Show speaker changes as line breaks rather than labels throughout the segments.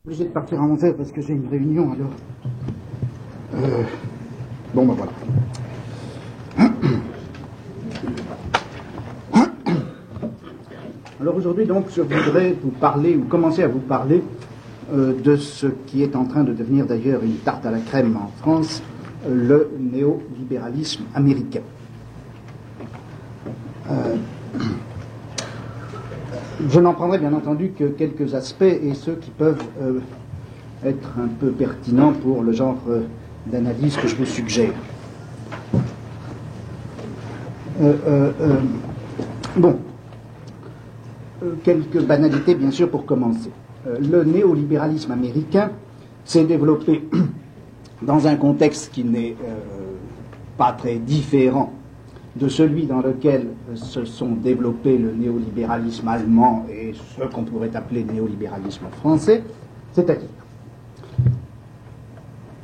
Obligé de partir à 11h parce que j'ai une réunion alors. Bon ben voilà. Alors aujourd'hui donc je voudrais vous parler ou commencer à vous parler de ce qui est en train de devenir d'ailleurs une tarte à la crème en France, le néolibéralisme américain. Je n'en prendrai bien entendu que quelques aspects et ceux qui peuvent être un peu pertinents pour le genre d'analyse que je vous suggère. Quelques banalités bien sûr pour commencer. Le néolibéralisme américain s'est développé dans un contexte qui n'est pas très différent de celui dans lequel se sont développés le néolibéralisme allemand et ce qu'on pourrait appeler le néolibéralisme français, c'est-à-dire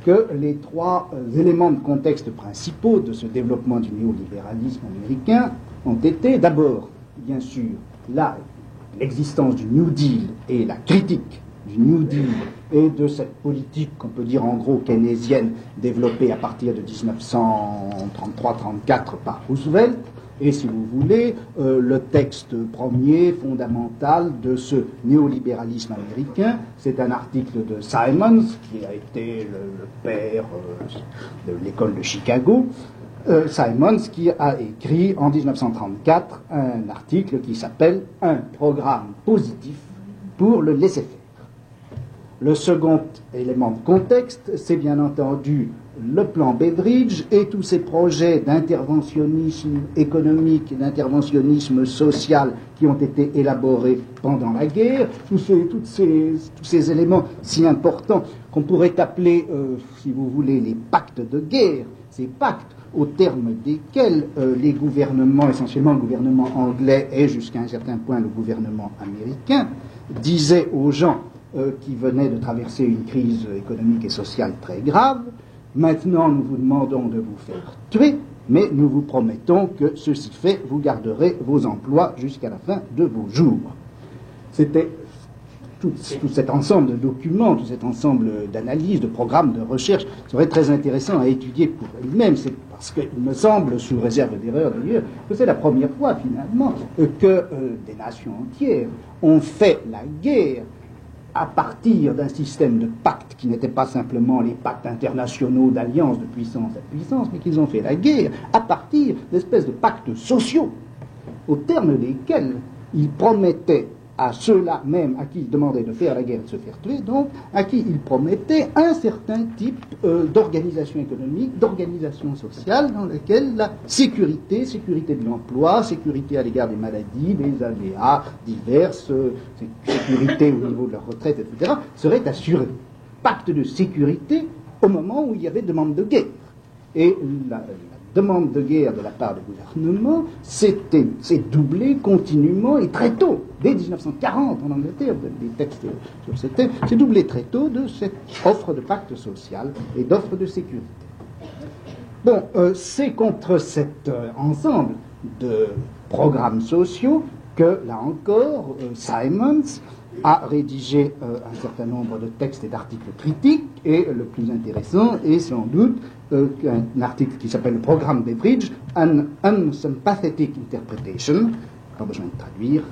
que les trois éléments de contexte principaux de ce développement du néolibéralisme américain ont été d'abord, bien sûr, l'existence du New Deal et la critique du New Deal et de cette politique qu'on peut dire en gros keynésienne développée à partir de 1933-34 par Roosevelt, et si vous voulez, le texte premier, fondamental de ce néolibéralisme américain, c'est un article de Simons, qui a été le père de l'école de Chicago, Simons qui a écrit en 1934 un article qui s'appelle « Un programme positif pour le laisser-faire ». Le second élément de contexte, c'est bien entendu le plan Beveridge et tous ces projets d'interventionnisme économique et d'interventionnisme social qui ont été élaborés pendant la guerre, tous ces éléments si importants qu'on pourrait appeler, si vous voulez, les pactes de guerre, ces pactes au terme desquels les gouvernements, essentiellement le gouvernement anglais et jusqu'à un certain point le gouvernement américain, disaient aux gens qui venaient de traverser une crise économique et sociale très grave, maintenant nous vous demandons de vous faire tuer, mais nous vous promettons que ceci fait, vous garderez vos emplois jusqu'à la fin de vos jours. C'était tout cet ensemble de documents, tout cet ensemble d'analyses, de programmes, de recherche, serait très intéressant à étudier pour elle-même. C'est parce qu'il me semble, sous réserve d'erreur d'ailleurs, que c'est la première fois finalement que des nations entières ont fait la guerre à partir d'un système de pactes qui n'étaient pas simplement les pactes internationaux d'alliance de puissance à puissance, mais qu'ils ont fait la guerre à partir d'espèces de pactes sociaux, au terme desquels ils promettaient à ceux-là même à qui ils demandaient de faire la guerre et de se faire tuer, donc à qui ils promettaient un certain type d'organisation économique, d'organisation sociale, dans lequel la sécurité de l'emploi, sécurité à l'égard des maladies, des aléas diverses, sécurité au niveau de la retraite, etc., serait assurée. Pacte de sécurité au moment où il y avait demande de guerre. Et la demande de guerre de la part du gouvernement s'est doublée continuellement et très tôt, dès 1940 en Angleterre, vous avez des textes sur ce thème, s'est doublée très tôt de cette offre de pacte social et d'offre de sécurité. Bon, c'est contre cet ensemble de programmes sociaux que, là encore, Simons a rédigé un certain nombre de textes et d'articles critiques, et le plus intéressant est sans doute un article qui s'appelle le programme Beveridge, An Unsympathetic Interpretation, pas besoin de traduire,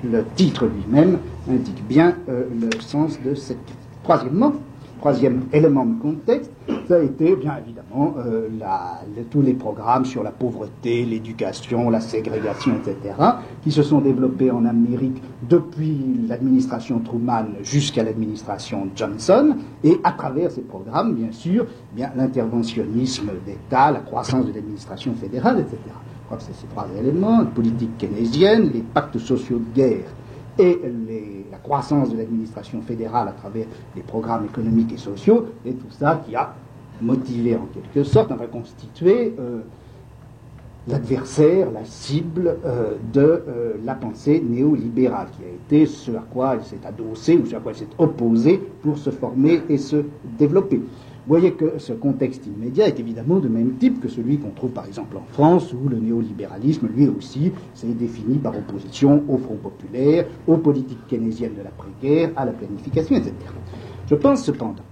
le titre lui-même indique bien le sens de cette critique. Troisième élément de contexte, ça a été bien évidemment tous les programmes sur la pauvreté, l'éducation, la ségrégation, etc., qui se sont développés en Amérique depuis l'administration Truman jusqu'à l'administration Johnson, et à travers ces programmes, bien sûr, l'interventionnisme d'État, la croissance de l'administration fédérale, etc. Je crois que c'est ces trois éléments, la politique keynésienne, les pactes sociaux de guerre et la croissance de l'administration fédérale à travers les programmes économiques et sociaux, et tout ça qui a motivé en quelque sorte, enfin constitué l'adversaire, la cible de la pensée néolibérale, qui a été ce à quoi elle s'est adossée ou ce à quoi elle s'est opposée pour se former et se développer. Vous voyez que ce contexte immédiat est évidemment de même type que celui qu'on trouve par exemple en France, où le néolibéralisme, lui aussi, s'est défini par opposition au Front populaire, aux politiques keynésiennes de l'après-guerre, à la planification, etc. Je pense cependant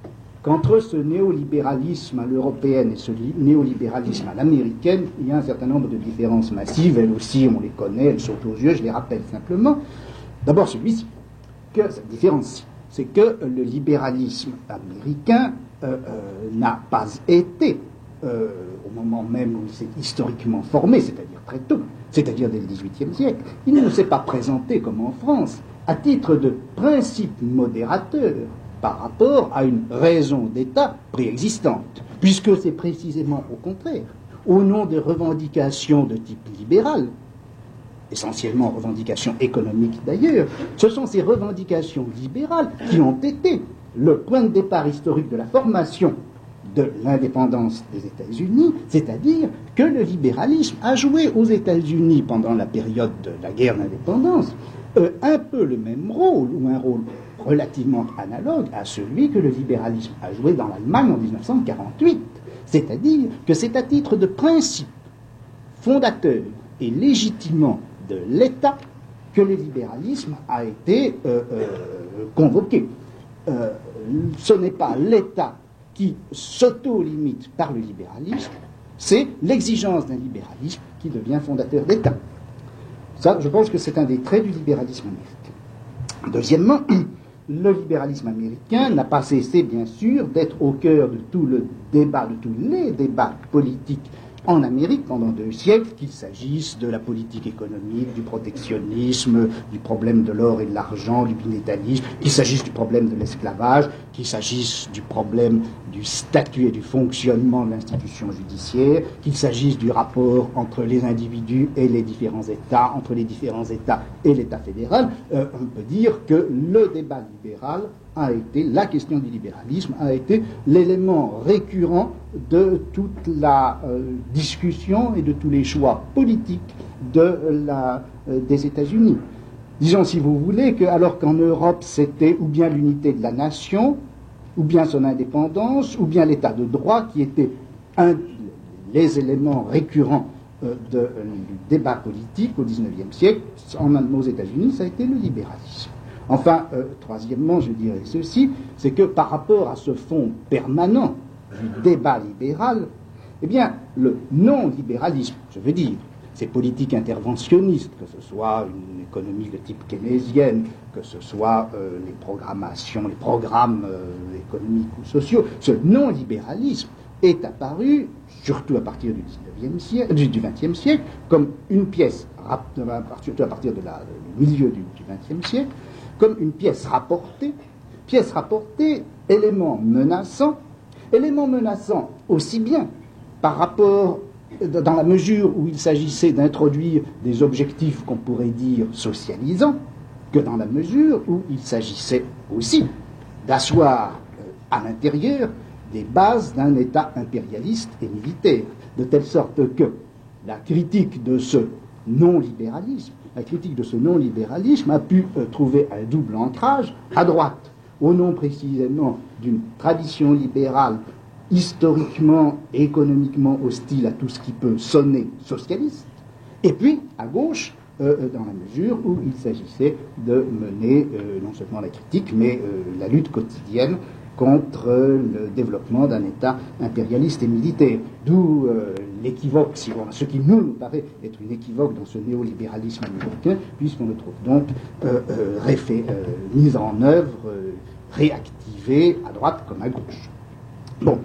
qu'entre ce néolibéralisme à l'européenne et ce néolibéralisme à l'américaine, il y a un certain nombre de différences massives. Elles aussi, on les connaît, elles sautent aux yeux, je les rappelle simplement. D'abord celui-ci, que cette différence, c'est que le libéralisme américain n'a pas été, au moment même où il s'est historiquement formé, c'est-à-dire très tôt, c'est-à-dire dès le XVIIIe siècle, il ne s'est pas présenté comme en France, à titre de principe modérateur par rapport à une raison d'État préexistante, puisque c'est précisément au contraire, au nom de revendications de type libéral, essentiellement revendications économiques d'ailleurs, ce sont ces revendications libérales qui ont été le point de départ historique de la formation de l'indépendance des États-Unis, c'est-à-dire que le libéralisme a joué aux États-Unis pendant la période de la guerre d'indépendance un peu le même rôle, ou un rôle relativement analogue à celui que le libéralisme a joué dans l'Allemagne en 1948. C'est-à-dire que c'est à titre de principe fondateur et légitimant de l'État que le libéralisme a été convoqué. Ce n'est pas l'État qui s'auto-limite par le libéralisme, c'est l'exigence d'un libéralisme qui devient fondateur d'État. Ça, je pense que c'est un des traits du libéralisme américain. Deuxièmement, le libéralisme américain n'a pas cessé, bien sûr, d'être au cœur de tout le débat, de tous les débats politiques en Amérique pendant 2 siècles, qu'il s'agisse de la politique économique, du protectionnisme, du problème de l'or et de l'argent, du binétalisme, qu'il s'agisse du problème de l'esclavage, qu'il s'agisse du problème du statut et du fonctionnement de l'institution judiciaire, qu'il s'agisse du rapport entre les individus et les différents États, entre les différents États et l'État fédéral. On peut dire que le débat libéral a été, la question du libéralisme a été l'élément récurrent de toute la discussion et de tous les choix politiques des États-Unis. Disons, si vous voulez, que alors qu'en Europe c'était ou bien l'unité de la nation, ou bien son indépendance, ou bien l'état de droit qui était les éléments récurrents du débat politique au XIXe siècle, aux États-Unis, ça a été le libéralisme. Enfin, troisièmement, je dirais ceci, c'est que par rapport à ce fond permanent du débat libéral, eh bien, le non-libéralisme, je veux dire, ces politiques interventionnistes, que ce soit une économie de type keynésienne, que ce soit les programmations, les programmes économiques ou sociaux, ce non-libéralisme est apparu, surtout à partir du XXe siècle, comme une pièce, surtout à partir du milieu du XXe siècle, comme une pièce rapportée, élément menaçant aussi bien par rapport, dans la mesure où il s'agissait d'introduire des objectifs qu'on pourrait dire socialisants, que dans la mesure où il s'agissait aussi d'asseoir à l'intérieur des bases d'un État impérialiste et militaire, de telle sorte que la critique de ce non-libéralisme a pu trouver un double ancrage, à droite, au nom précisément d'une tradition libérale historiquement et économiquement hostile à tout ce qui peut sonner socialiste, et puis à gauche, dans la mesure où il s'agissait de mener non seulement la critique, mais la lutte quotidienne contre le développement d'un État impérialiste et militaire. D'où l'équivoque, ce qui nous paraît être une équivoque dans ce néolibéralisme américain, puisqu'on le trouve donc mis en œuvre, réactivé à droite comme à gauche. Bon.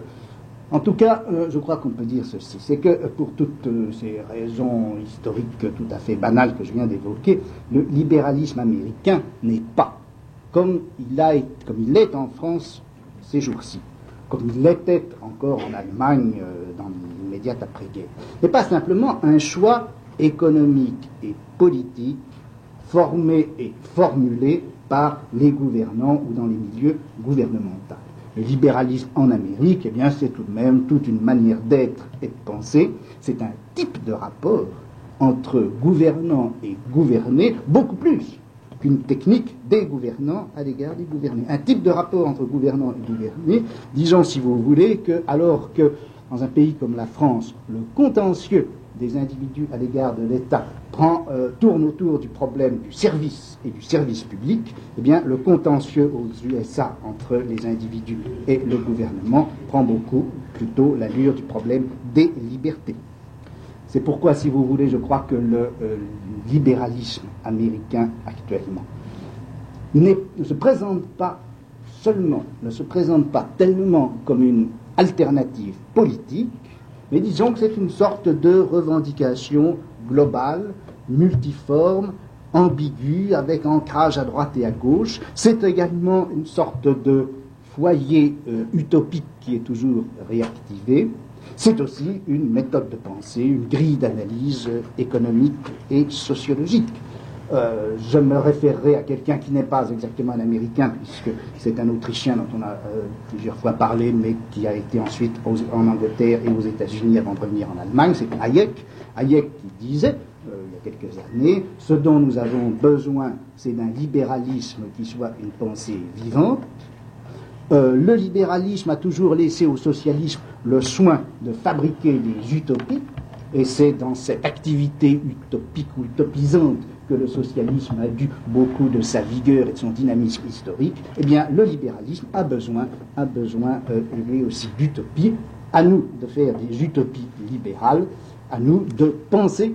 En tout cas, je crois qu'on peut dire ceci, c'est que pour toutes ces raisons historiques tout à fait banales que je viens d'évoquer, le libéralisme américain n'est pas, comme il est en France ces jours-ci, comme il l'était encore en Allemagne dans l'immédiate après-guerre, n'est pas simplement un choix économique et politique formé et formulé par les gouvernants ou dans les milieux gouvernementaux. Le libéralisme en Amérique, eh bien, c'est tout de même toute une manière d'être et de penser. C'est un type de rapport entre gouvernants et gouvernés, beaucoup plus qu'une technique des gouvernants à l'égard des gouvernés. Un type de rapport entre gouvernants et gouvernés, disons si vous voulez que, alors que dans un pays comme la France, le contentieux des individus à l'égard de l'État tourne autour du problème du service et du service public, eh bien, le contentieux aux USA entre les individus et le gouvernement prend beaucoup plutôt l'allure du problème des libertés. C'est pourquoi, si vous voulez, je crois que le libéralisme américain actuellement ne se présente pas tellement comme une alternative politique, mais disons que c'est une sorte de revendication globale, multiforme, ambiguë, avec ancrage à droite et à gauche. C'est également une sorte de foyer utopique qui est toujours réactivé. C'est aussi une méthode de pensée, une grille d'analyse économique et sociologique. Je me référerai à quelqu'un qui n'est pas exactement un Américain, puisque c'est un Autrichien dont on a plusieurs fois parlé, mais qui a été ensuite en Angleterre et aux États-Unis avant de revenir en Allemagne. C'est Hayek. Hayek qui disait, il y a quelques années, ce dont nous avons besoin, c'est d'un libéralisme qui soit une pensée vivante. Le libéralisme a toujours laissé au socialisme le soin de fabriquer des utopies, et c'est dans cette activité utopique ou utopisante que le socialisme a dû beaucoup de sa vigueur et de son dynamisme historique. Eh bien, le libéralisme a besoin lui aussi d'utopie. À nous de faire des utopies libérales, à nous de penser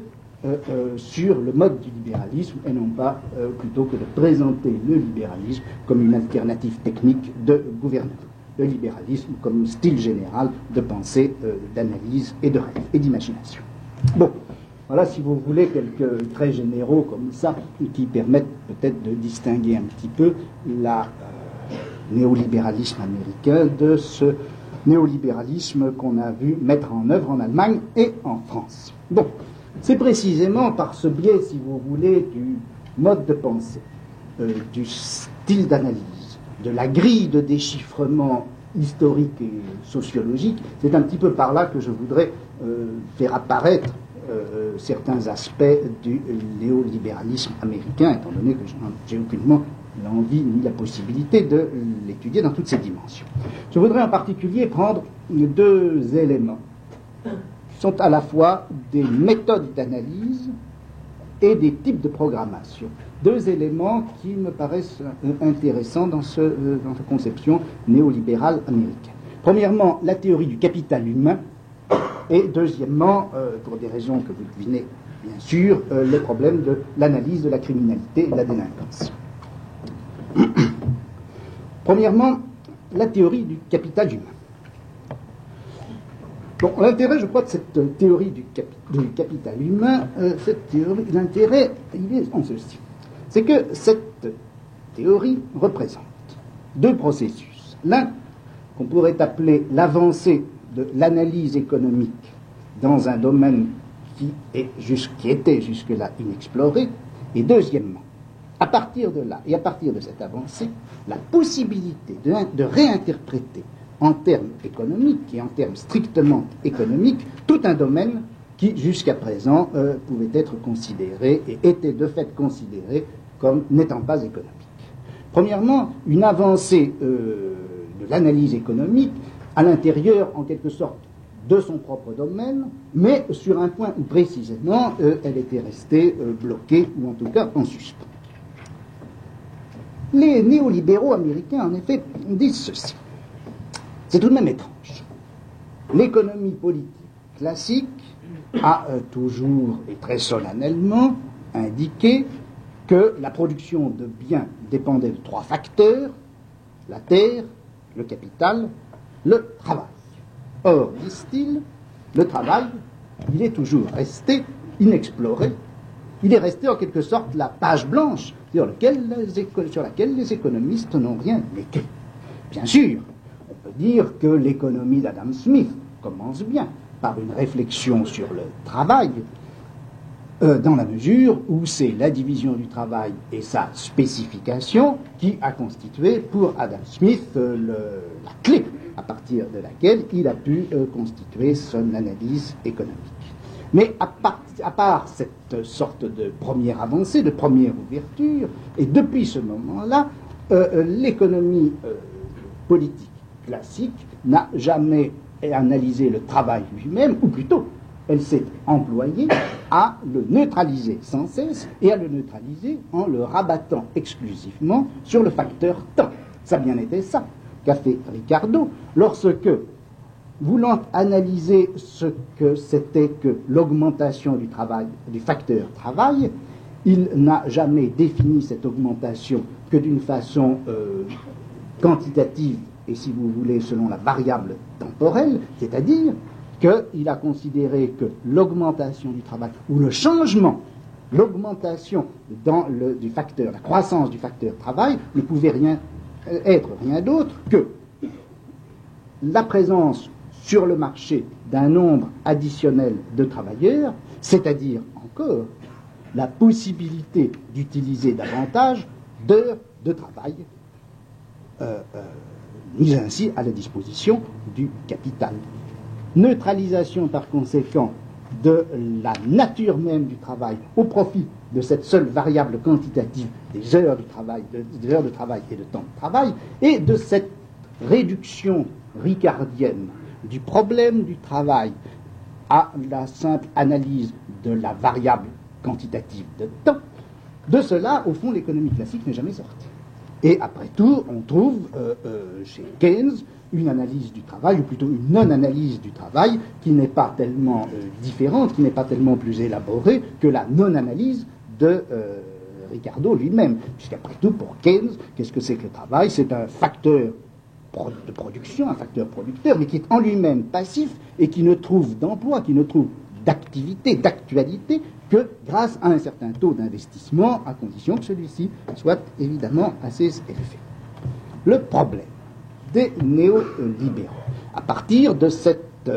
sur le mode du libéralisme et non pas plutôt que de présenter le libéralisme comme une alternative technique de gouvernement. Le libéralisme comme style général de pensée, d'analyse et de rêve et d'imagination. Bon, voilà, si vous voulez, quelques traits généraux comme ça qui permettent peut-être de distinguer un petit peu le néolibéralisme américain de ce néolibéralisme qu'on a vu mettre en œuvre en Allemagne et en France. Bon, c'est précisément par ce biais, si vous voulez, du mode de pensée, du style d'analyse, de la grille de déchiffrement historique et sociologique, c'est un petit peu par là que je voudrais faire apparaître certains aspects du néolibéralisme américain, étant donné que j'ai aucunement l'envie ni la possibilité de l'étudier dans toutes ses dimensions. Je voudrais en particulier prendre deux éléments qui sont à la fois des méthodes d'analyse et des types de programmation. Deux éléments qui me paraissent intéressants dans cette conception néolibérale américaine. Premièrement, la théorie du capital humain, et deuxièmement, pour des raisons que vous devinez bien sûr, le problème de l'analyse de la criminalité et de la délinquance. Premièrement, la théorie du capital humain. Bon, l'intérêt, je crois, de cette théorie du capital humain, l'intérêt, il est en ceci. C'est que cette théorie représente deux processus. L'un, qu'on pourrait appeler l'avancée de l'analyse économique dans un domaine qui était jusque-là inexploré, et deuxièmement, à partir de là, et à partir de cette avancée, la possibilité de réinterpréter en termes économiques et en termes strictement économiques tout un domaine qui, jusqu'à présent, pouvait être considéré et était de fait considéré comme n'étant pas économique. Premièrement, une avancée de l'analyse économique à l'intérieur, en quelque sorte, de son propre domaine, mais sur un point où précisément elle était restée bloquée, ou en tout cas en suspens. Les néolibéraux américains, en effet, disent ceci. C'est tout de même étrange. L'économie politique classique a toujours et très solennellement indiqué que la production de biens dépendait de trois facteurs: la terre, le capital, le travail. Or, disent-ils, le travail, il est toujours resté inexploré. Il est resté en quelque sorte la page blanche sur laquelle les économistes n'ont rien écrit. Bien sûr, on peut dire que l'économie d'Adam Smith commence bien par une réflexion sur le travail, dans la mesure où c'est la division du travail et sa spécification qui a constitué pour Adam Smith la clé à partir de laquelle il a pu constituer son analyse économique. Mais à part cette sorte de première avancée, de première ouverture, et depuis ce moment-là, l'économie politique classique n'a jamais analysé le travail lui-même, ou plutôt, elle s'est employée à le neutraliser sans cesse, et à le neutraliser en le rabattant exclusivement sur le facteur temps. Ça a bien été ça qu'a fait Ricardo, lorsque, voulant analyser ce que c'était que l'augmentation du travail, du facteur travail, il n'a jamais défini cette augmentation que d'une façon quantitative et, si vous voulez, selon la variable temporelle, c'est-à-dire qu'il a considéré que l'augmentation du travail ou le changement, l'augmentation du facteur, la croissance du facteur travail ne pouvait être rien d'autre que la présence sur le marché d'un nombre additionnel de travailleurs, c'est-à-dire encore la possibilité d'utiliser davantage d'heures de travail mises ainsi à la disposition du capital. Neutralisation par conséquent de la nature même du travail au profit de cette seule variable quantitative des heures de travail et de temps de travail, et de cette réduction ricardienne du problème du travail à la simple analyse de la variable quantitative de temps. De cela, au fond, l'économie classique n'est jamais sortie. Et après tout, on trouve chez Keynes une analyse du travail, ou plutôt une non-analyse du travail, qui n'est pas tellement différente, qui n'est pas tellement plus élaborée que la non-analyse de Ricardo lui-même. Puisqu'après tout, pour Keynes, qu'est-ce que c'est que le travail? C'est un facteur de production, un facteur producteur, mais qui est en lui-même passif et qui ne trouve d'emploi, qui ne trouve d'activité, d'actualité, que grâce à un certain taux d'investissement, à condition que celui-ci soit évidemment assez élevé. Le problème des néolibéraux, à partir de cette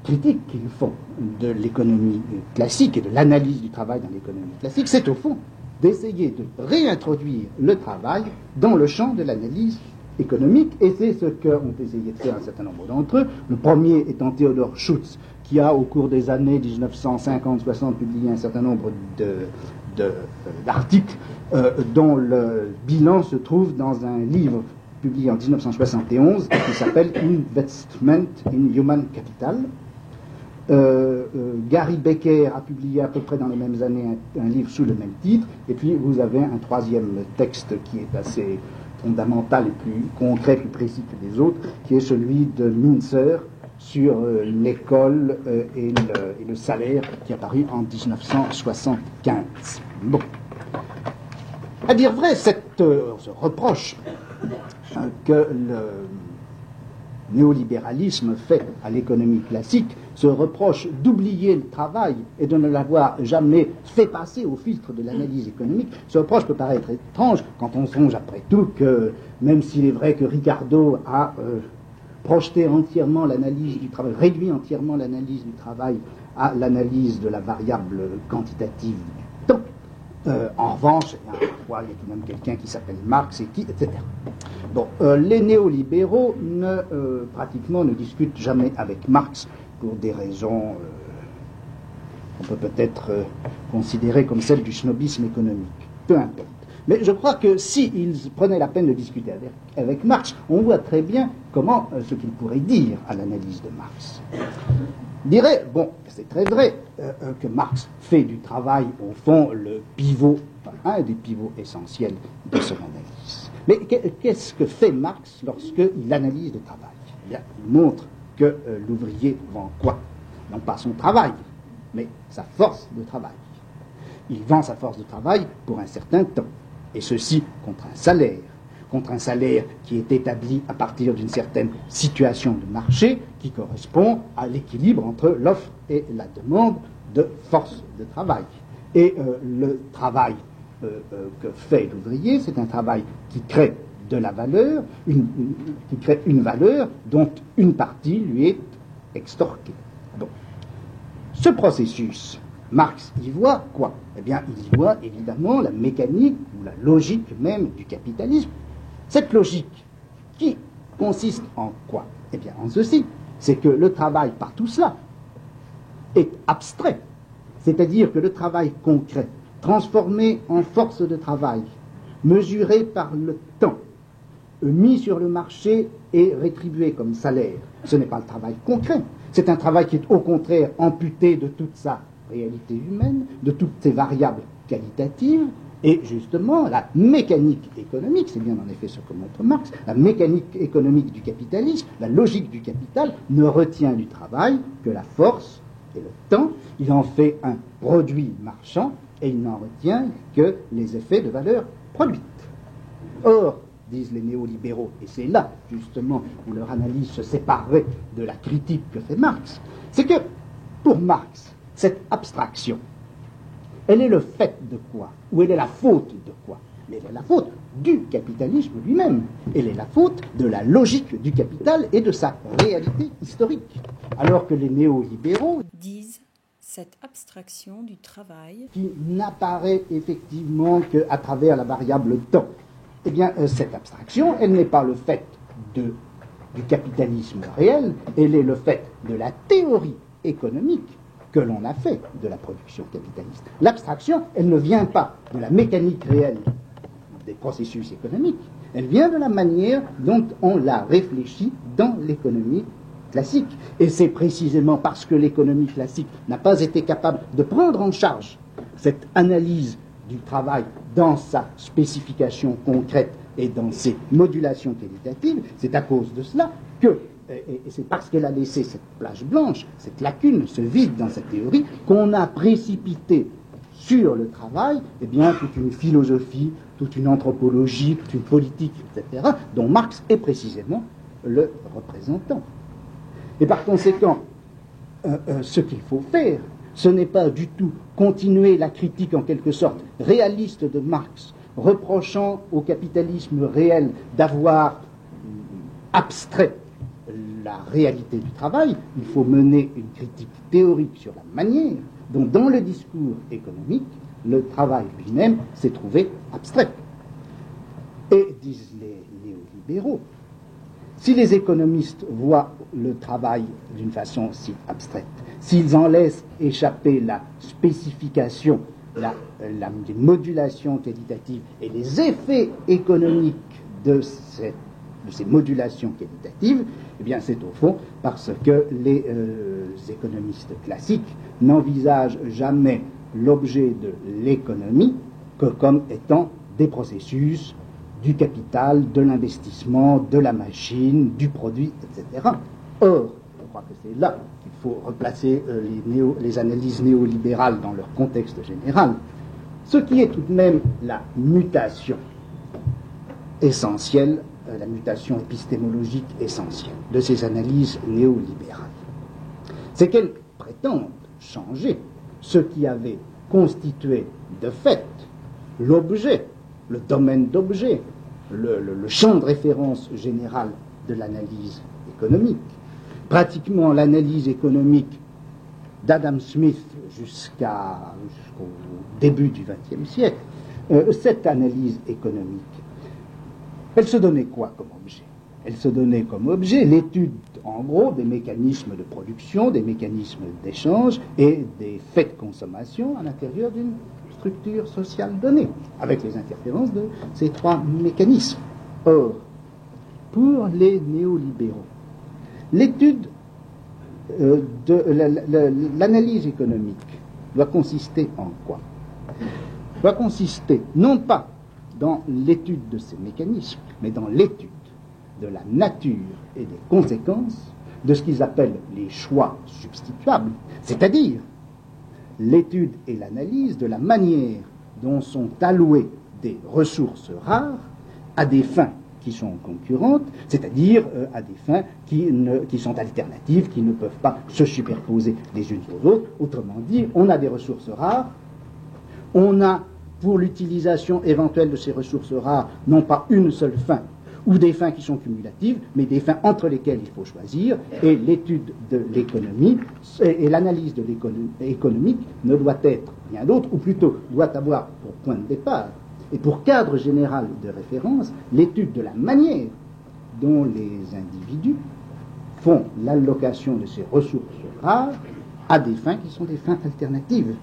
critique qu'ils font de l'économie classique et de l'analyse du travail dans l'économie classique, c'est au fond d'essayer de réintroduire le travail dans le champ de l'analyse économique, et c'est ce qu'ont essayé de faire un certain nombre d'entre eux. Le premier étant Theodor Schutz, qui a au cours des années 1950-60 publié un certain nombre d'articles dont le bilan se trouve dans un livre publié en 1971 qui s'appelle Investment in Human Capital. Gary Becker a publié à peu près dans les mêmes années un livre sous le même titre, et puis vous avez un troisième texte qui est assez fondamental et plus concret, plus précis que les autres, qui est celui de Mintzer sur l'école et le salaire, qui est apparu en 1975. Bon. À dire vrai, ce reproche que le néolibéralisme fait à l'économie classique, ce reproche d'oublier le travail et de ne l'avoir jamais fait passer au filtre de l'analyse économique, ce reproche peut paraître étrange quand on songe après tout que, même s'il est vrai que Ricardo a projeté entièrement l'analyse du travail, réduit entièrement l'analyse du travail à l'analyse de la variable quantitative du temps, en revanche, il y a tout de même quelqu'un qui s'appelle Marx, etc. Bon, les néolibéraux pratiquement ne discutent jamais avec Marx pour des raisons qu'on peut peut-être considérer comme celles du snobisme économique. Peu importe. Mais je crois que s'ils prenaient la peine de discuter avec Marx, on voit très bien comment ce qu'il pourrait dire à l'analyse de Marx. Il dirait, bon, c'est très vrai que Marx fait du travail, au fond, le pivot, un des pivots essentiels de son analyse. Mais qu'est-ce que fait Marx lorsqu'il analyse le travail? Eh bien, il montre que l'ouvrier vend quoi? Non pas son travail, mais sa force de travail. Il vend sa force de travail pour un certain temps, et ceci contre un salaire qui est établi à partir d'une certaine situation de marché qui correspond à l'équilibre entre l'offre et la demande de force de travail. Et le travail que fait l'ouvrier, c'est un travail qui crée de la valeur, qui crée une valeur dont une partie lui est extorquée. Bon. Ce processus, Marx y voit quoi? Eh bien, il y voit évidemment la mécanique ou la logique même du capitalisme. Cette logique qui consiste en quoi? Eh bien, en ceci, c'est que le travail, par tout cela, est abstrait, c'est-à-dire que le travail concret, transformé en force de travail, mesuré par le temps, mis sur le marché et rétribué comme salaire, ce n'est pas le travail concret, c'est un travail qui est au contraire amputé de toute sa réalité humaine, de toutes ses variables qualitatives, et justement, la mécanique économique, c'est bien en effet ce que montre Marx, la mécanique économique du capitalisme, la logique du capital, ne retient du travail que la force et le temps. Il en fait un produit marchand et il n'en retient que les effets de valeur produite. Or, disent les néolibéraux, et c'est là justement où leur analyse se séparait de la critique que fait Marx, c'est que pour Marx, cette abstraction, elle est le fait de quoi? Ou elle est la faute de quoi? Elle est la faute du capitalisme lui-même. Elle est la faute de la logique du capital et de sa réalité historique. Alors que les néolibéraux
disent cette abstraction du travail
qui n'apparaît effectivement qu'à travers la variable temps. Eh bien, cette abstraction, elle n'est pas le fait du capitalisme réel, elle est le fait de la théorie économique que l'on a fait de la production capitaliste. L'abstraction, elle ne vient pas de la mécanique réelle des processus économiques, elle vient de la manière dont on l'a réfléchi dans l'économie classique. Et c'est précisément parce que l'économie classique n'a pas été capable de prendre en charge cette analyse du travail dans sa spécification concrète et dans ses modulations qualitatives, c'est à cause de cela que, et c'est parce qu'elle a laissé cette plage blanche, cette lacune, ce vide dans sa théorie, qu'on a précipité sur le travail, eh bien, toute une philosophie, toute une anthropologie, toute une politique, etc., dont Marx est précisément le représentant. Et par conséquent, ce qu'il faut faire, ce n'est pas du tout continuer la critique en quelque sorte réaliste de Marx, reprochant au capitalisme réel d'avoir abstrait la réalité du travail. Il faut mener une critique théorique sur la manière dont, dans le discours économique, le travail lui-même s'est trouvé abstrait. Et, disent les néolibéraux, si les économistes voient le travail d'une façon si abstraite, s'ils en laissent échapper la spécification, les modulations qualitatives et les effets économiques de ces modulations qualitatives, eh bien c'est au fond parce que les économistes classiques n'envisagent jamais l'objet de l'économie que comme étant des processus du capital, de l'investissement, de la machine, du produit, etc. Or, je crois que c'est là qu'il faut replacer les analyses néolibérales dans leur contexte général. Ce qui est tout de même la mutation essentielle, la mutation épistémologique essentielle de ces analyses néolibérales, c'est qu'elles prétendent changer ce qui avait constitué de fait l'objet, le domaine d'objet, le champ de référence général de l'analyse économique. Pratiquement l'analyse économique d'Adam Smith jusqu'au début du XXe siècle, cette analyse économique, elle se donnait quoi comme objet? Elle se donnait comme objet l'étude, en gros, des mécanismes de production, des mécanismes d'échange et des faits de consommation à l'intérieur d'une structure sociale donnée, avec les interférences de ces trois mécanismes. Or, pour les néolibéraux, l'étude de l'analyse économique doit consister en quoi? Doit consister non pas dans l'étude de ces mécanismes, mais dans l'étude de la nature et des conséquences de ce qu'ils appellent les choix substituables, c'est-à-dire l'étude et l'analyse de la manière dont sont allouées des ressources rares à des fins qui sont concurrentes, c'est-à-dire à des fins qui sont alternatives, qui ne peuvent pas se superposer les unes aux autres. Autrement dit, on a des ressources rares, on a pour l'utilisation éventuelle de ces ressources rares non pas une seule fin, ou des fins qui sont cumulatives, mais des fins entre lesquelles il faut choisir, et l'étude de l'économie et l'analyse de l'économie économique ne doit être rien d'autre, ou plutôt doit avoir pour point de départ et pour cadre général de référence l'étude de la manière dont les individus font l'allocation de ces ressources rares à des fins qui sont des fins alternatives.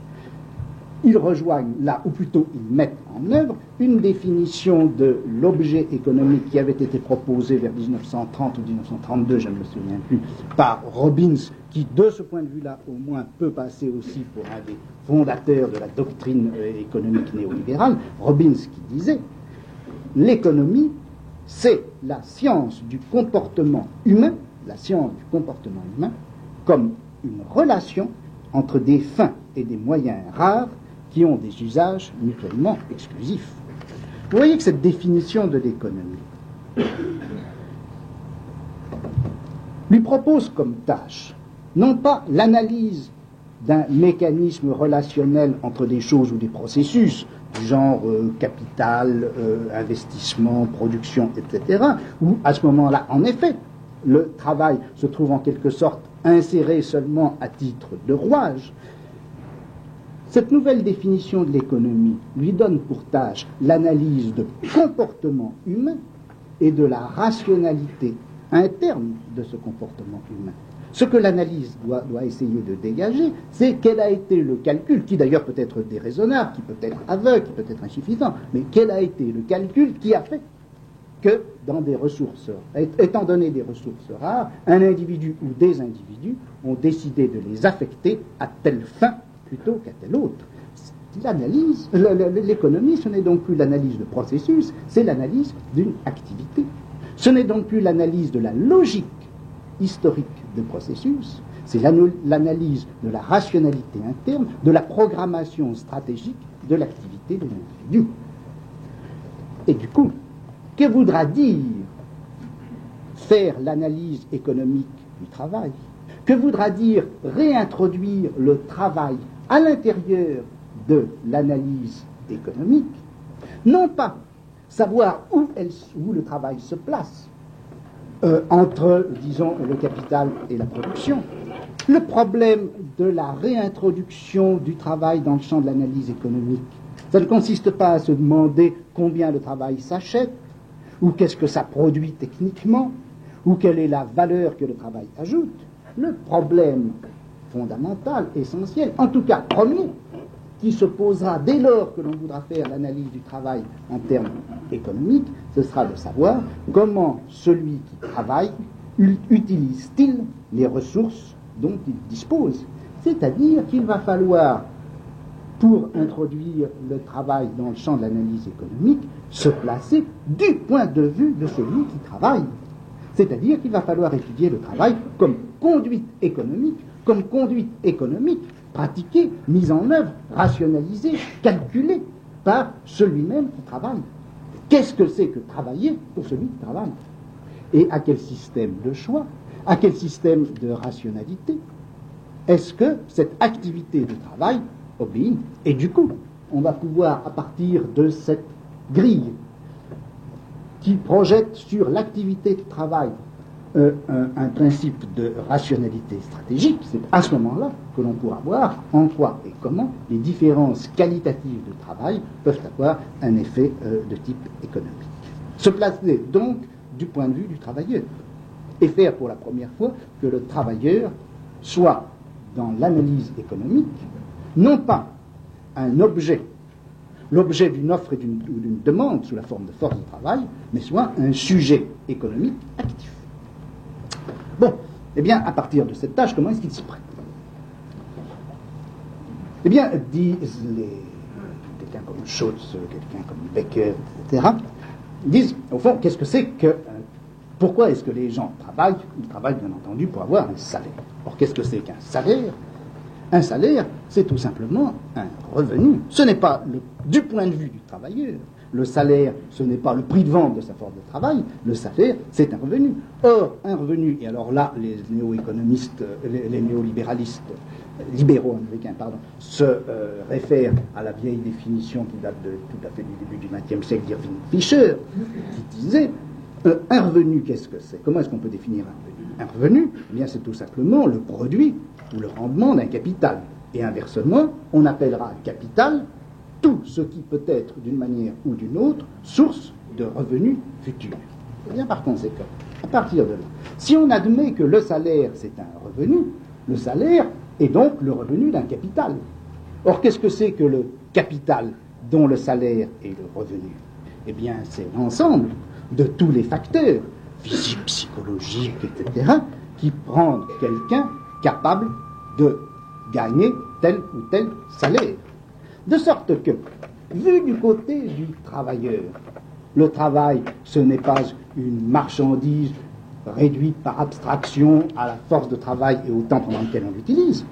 Ils rejoignent là, ou plutôt ils mettent en œuvre, une définition de l'objet économique qui avait été proposée vers 1930 ou 1932, je ne me souviens plus, par Robbins, qui de ce point de vue-là au moins peut passer aussi pour un des fondateurs de la doctrine économique néolibérale. Robbins qui disait « L'économie, c'est la science du comportement humain, comme une relation entre des fins et des moyens rares qui ont des usages mutuellement exclusifs. » Vous voyez que cette définition de l'économie lui propose comme tâche non pas l'analyse d'un mécanisme relationnel entre des choses ou des processus, du genre capital, investissement, production, etc., où à ce moment-là, en effet, le travail se trouve en quelque sorte inséré seulement à titre de rouage. Cette nouvelle définition de l'économie lui donne pour tâche l'analyse de comportement humain et de la rationalité interne de ce comportement humain. Ce que l'analyse doit essayer de dégager, c'est quel a été le calcul, qui d'ailleurs peut être déraisonnable, qui peut être aveugle, qui peut être insuffisant, mais quel a été le calcul qui a fait que dans des ressources, étant donné des ressources rares, un individu ou des individus ont décidé de les affecter à telle fin plutôt qu'à telle autre. L'analyse, l'économie, ce n'est donc plus l'analyse de processus, c'est l'analyse d'une activité. Ce n'est donc plus l'analyse de la logique historique de processus, c'est l'analyse de la rationalité interne, de la programmation stratégique de l'activité de l'individu. Et du coup, que voudra dire faire l'analyse économique du travail? Que voudra dire réintroduire le travail à l'intérieur de l'analyse économique? Non pas savoir où le travail se place entre, disons, le capital et la production. Le problème de la réintroduction du travail dans le champ de l'analyse économique, ça ne consiste pas à se demander combien le travail s'achète, ou qu'est-ce que ça produit techniquement, ou quelle est la valeur que le travail ajoute. Le problème fondamental, essentiel, en tout cas premier, qui se posera dès lors que l'on voudra faire l'analyse du travail en termes économiques, ce sera de savoir comment celui qui travaille utilise-t-il les ressources dont il dispose. C'est-à-dire qu'il va falloir, pour introduire le travail dans le champ de l'analyse économique, se placer du point de vue de celui qui travaille. C'est-à-dire qu'il va falloir étudier le travail comme conduite économique, pratiquée, mise en œuvre, rationalisée, calculée par celui-même qui travaille. Qu'est-ce que c'est que travailler pour celui qui travaille? Et à quel système de choix, à quel système de rationalité est-ce que cette activité de travail obéit? Et du coup, on va pouvoir, à partir de cette grille qui projette sur l'activité de travail un principe de rationalité stratégique, c'est à ce moment-là que l'on pourra voir en quoi et comment les différences qualitatives de travail peuvent avoir un effet de type économique. Se placer donc du point de vue du travailleur et faire pour la première fois que le travailleur soit dans l'analyse économique non pas un objet, l'objet d'une offre et d'une demande sous la forme de force de travail, mais soit un sujet économique actif. Bon, eh bien, à partir de cette tâche, comment est-ce qu'il s'y prête? Eh bien, disent quelqu'un comme Schultz, quelqu'un comme Becker, etc., disent, au fond, qu'est-ce que c'est que... pourquoi est-ce que les gens travaillent? Ils travaillent, bien entendu, pour avoir un salaire. Or, qu'est-ce que c'est qu'un salaire? Un salaire, c'est tout simplement un revenu. Ce n'est pas, du point de vue du travailleur, le salaire, ce n'est pas le prix de vente de sa force de travail, le salaire, c'est un revenu. Or, un revenu, et alors là, les néo-économistes, les néolibéralistes, libéraux américains, pardon, se réfèrent à la vieille définition qui date tout à fait du début du XXe siècle d'Irving Fisher, qui disait, un revenu, qu'est-ce que c'est? Comment est-ce qu'on peut définir un revenu? Un revenu, eh bien, c'est tout simplement le produit ou le rendement d'un capital. Et inversement, on appellera capital tout ce qui peut être, d'une manière ou d'une autre, source de revenus futurs. Et bien, par conséquent, à partir de là, si on admet que le salaire, c'est un revenu, le salaire, et donc le revenu d'un capital. Or, qu'est-ce que c'est que le capital dont le salaire est le revenu? Eh bien, c'est l'ensemble de tous les facteurs, physiques, psychologiques, etc., qui rendent quelqu'un capable de gagner tel ou tel salaire. De sorte que, vu du côté du travailleur, le travail, ce n'est pas une marchandise réduite par abstraction à la force de travail et au temps pendant lequel on l'utilise.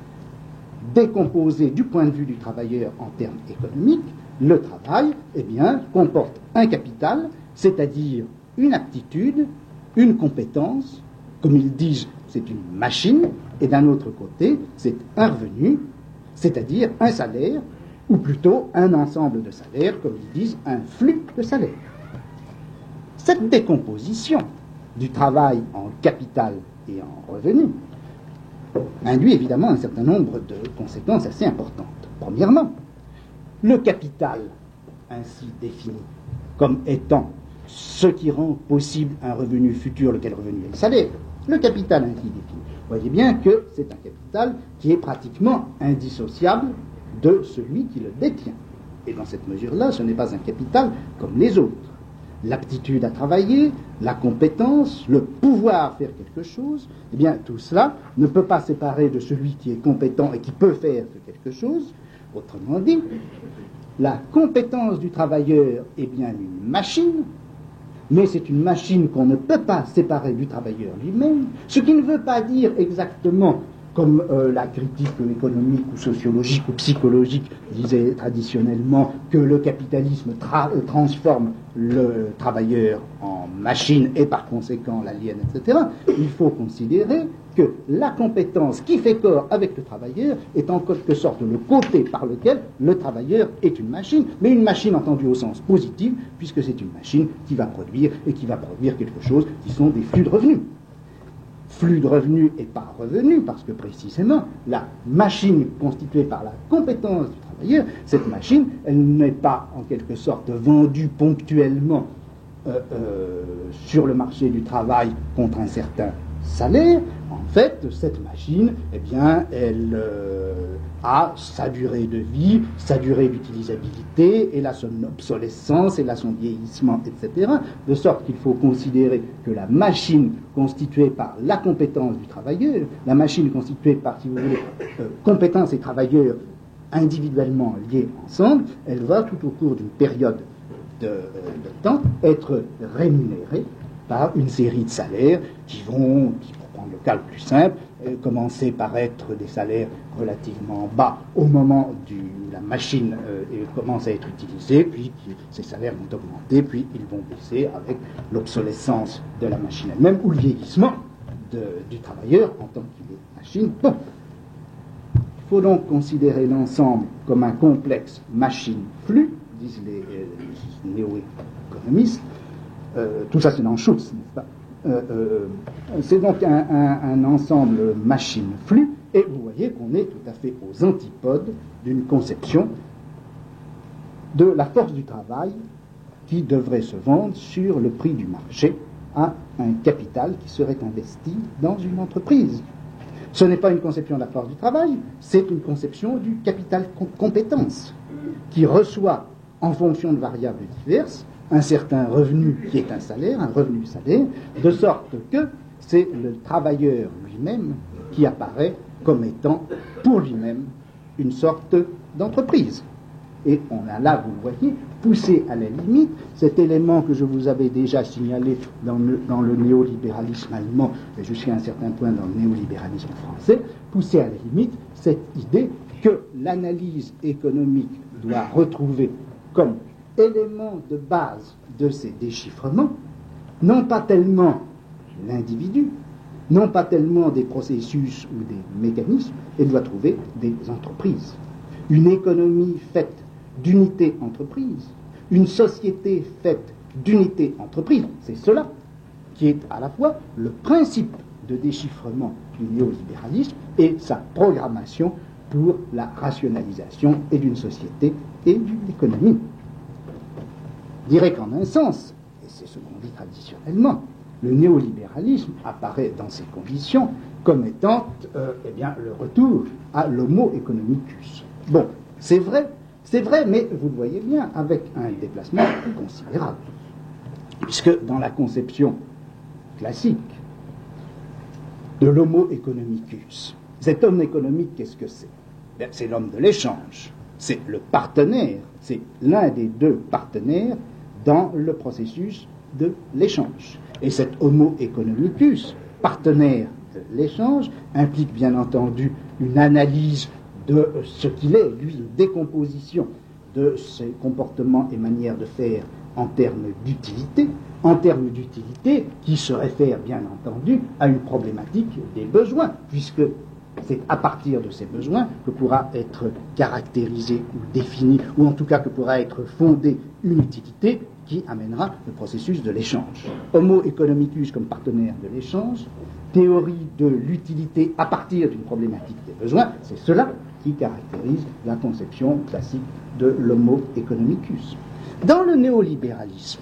Décomposé du point de vue du travailleur en termes économiques, le travail, eh bien, comporte un capital, c'est-à-dire une aptitude, une compétence, comme ils disent, c'est une machine, et d'un autre côté, c'est un revenu, c'est-à-dire un salaire, ou plutôt un ensemble de salaires, comme ils disent, un flux de salaires. Cette décomposition du travail en capital et en revenu induit évidemment un certain nombre de conséquences assez importantes. Premièrement, le capital, ainsi défini comme étant ce qui rend possible un revenu futur, lequel revenu est le salaire, le capital ainsi défini, vous voyez bien que c'est un capital qui est pratiquement indissociable de celui qui le détient. Et dans cette mesure-là, ce n'est pas un capital comme les autres. L'aptitude à travailler, la compétence, le pouvoir faire quelque chose, eh bien tout cela ne peut pas séparer de celui qui est compétent et qui peut faire quelque chose. Autrement dit, la compétence du travailleur est bien une machine, mais c'est une machine qu'on ne peut pas séparer du travailleur lui-même, ce qui ne veut pas dire exactement, comme la critique économique ou sociologique ou psychologique disait traditionnellement, que le capitalisme transforme le travailleur en machine et par conséquent l'aliène, etc. Il faut considérer que la compétence qui fait corps avec le travailleur est en quelque sorte le côté par lequel le travailleur est une machine, mais une machine entendue au sens positif, puisque c'est une machine qui va produire et qui va produire quelque chose qui sont des flux de revenus. Flux de revenus et pas revenus, parce que précisément, la machine constituée par la compétence du travailleur, cette machine, elle n'est pas en quelque sorte vendue ponctuellement sur le marché du travail contre un certain salaire. En fait, cette machine, eh bien, elle a sa durée de vie, sa durée d'utilisabilité, elle a son obsolescence, elle a son vieillissement, etc. De sorte qu'il faut considérer que la machine constituée par la compétence du travailleur, la machine constituée par, si vous voulez, compétence et travailleur individuellement liés ensemble, elle va tout au cours d'une période de temps être rémunérée par une série de salaires qui vont, pour prendre le cas le plus simple, commencer par être des salaires relativement bas au moment où la machine commence à être utilisée, puis ces salaires vont augmenter, puis ils vont baisser avec l'obsolescence de la machine elle-même ou le vieillissement du travailleur en tant qu'il est machine. Bon. Il faut donc considérer l'ensemble comme un complexe machine-flux, disent les néo-économistes. Tout ça c'est dans Schutz, n'est-ce pas? C'est donc un ensemble machine-flux, et vous voyez qu'on est tout à fait aux antipodes d'une conception de la force du travail qui devrait se vendre sur le prix du marché à un capital qui serait investi dans une entreprise. Ce n'est pas une conception de la force du travail, c'est une conception du capital compétence qui reçoit, en fonction de variables diverses, un certain revenu qui est un salaire, un revenu salaire, de sorte que c'est le travailleur lui-même qui apparaît comme étant pour lui-même une sorte d'entreprise. Et on a là, vous le voyez, poussé à la limite cet élément que je vous avais déjà signalé dans le néolibéralisme allemand, et jusqu'à un certain point dans le néolibéralisme français, poussé à la limite cette idée que l'analyse économique doit retrouver comme élément de base de ces déchiffrements, non pas tellement l'individu, non pas tellement des processus ou des mécanismes, elle doit trouver des entreprises. Une économie faite d'unité entreprise, une société faite d'unité entreprise, c'est cela qui est à la fois le principe de déchiffrement du néolibéralisme et sa programmation pour la rationalisation et d'une société et d'une économie. Je dirais qu'en un sens, et c'est ce qu'on dit traditionnellement, le néolibéralisme apparaît dans ces conditions comme étant le retour à l'homo economicus. Bon, c'est vrai, mais vous le voyez bien, avec un déplacement considérable. Puisque dans la conception classique de l'homo economicus, cet homme économique, qu'est-ce que c'est? C'est l'homme de l'échange, c'est le partenaire, c'est l'un des deux partenaires dans le processus de l'échange. Et cet homo economicus, partenaire de l'échange, implique bien entendu une analyse de ce qu'il est, lui, une décomposition de ses comportements et manières de faire en termes d'utilité, qui se réfèrent bien entendu à une problématique des besoins, puisque c'est à partir de ces besoins que pourra être caractérisée ou définie, ou en tout cas que pourra être fondée une utilité qui amènera le processus de l'échange. Homo economicus comme partenaire de l'échange, théorie de l'utilité à partir d'une problématique des besoins, c'est cela qui caractérise la conception classique de l'homo economicus. Dans le néolibéralisme,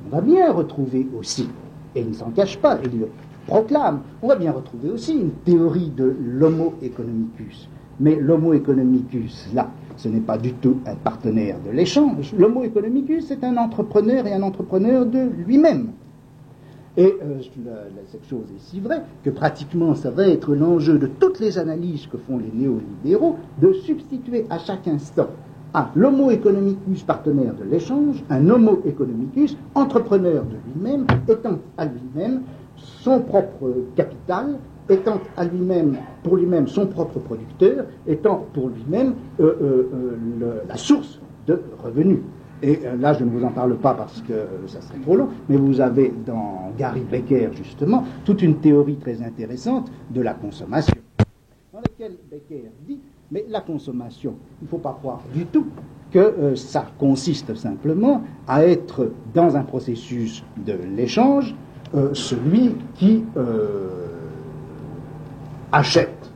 on va bien retrouver aussi, et il ne s'en cache pas, il le proclame, on va bien retrouver aussi une théorie de l'homo economicus. Mais l'homo economicus, là, ce n'est pas du tout un partenaire de l'échange. L'homo economicus, c'est un entrepreneur et un entrepreneur de lui-même. Et cette chose est si vraie que pratiquement ça va être l'enjeu de toutes les analyses que font les néolibéraux de substituer à chaque instant à l'homo economicus partenaire de l'échange, un homo economicus entrepreneur de lui-même, étant à lui-même son propre capital, étant à lui-même, pour lui-même son propre producteur, étant pour lui-même la source de revenus. Et là, je ne vous en parle pas parce que ça serait trop long, mais vous avez dans Gary Becker, justement, toute une théorie très intéressante de la consommation, dans laquelle Becker dit, mais la consommation, il ne faut pas croire du tout que ça consiste simplement à être dans un processus de l'échange, celui qui achète,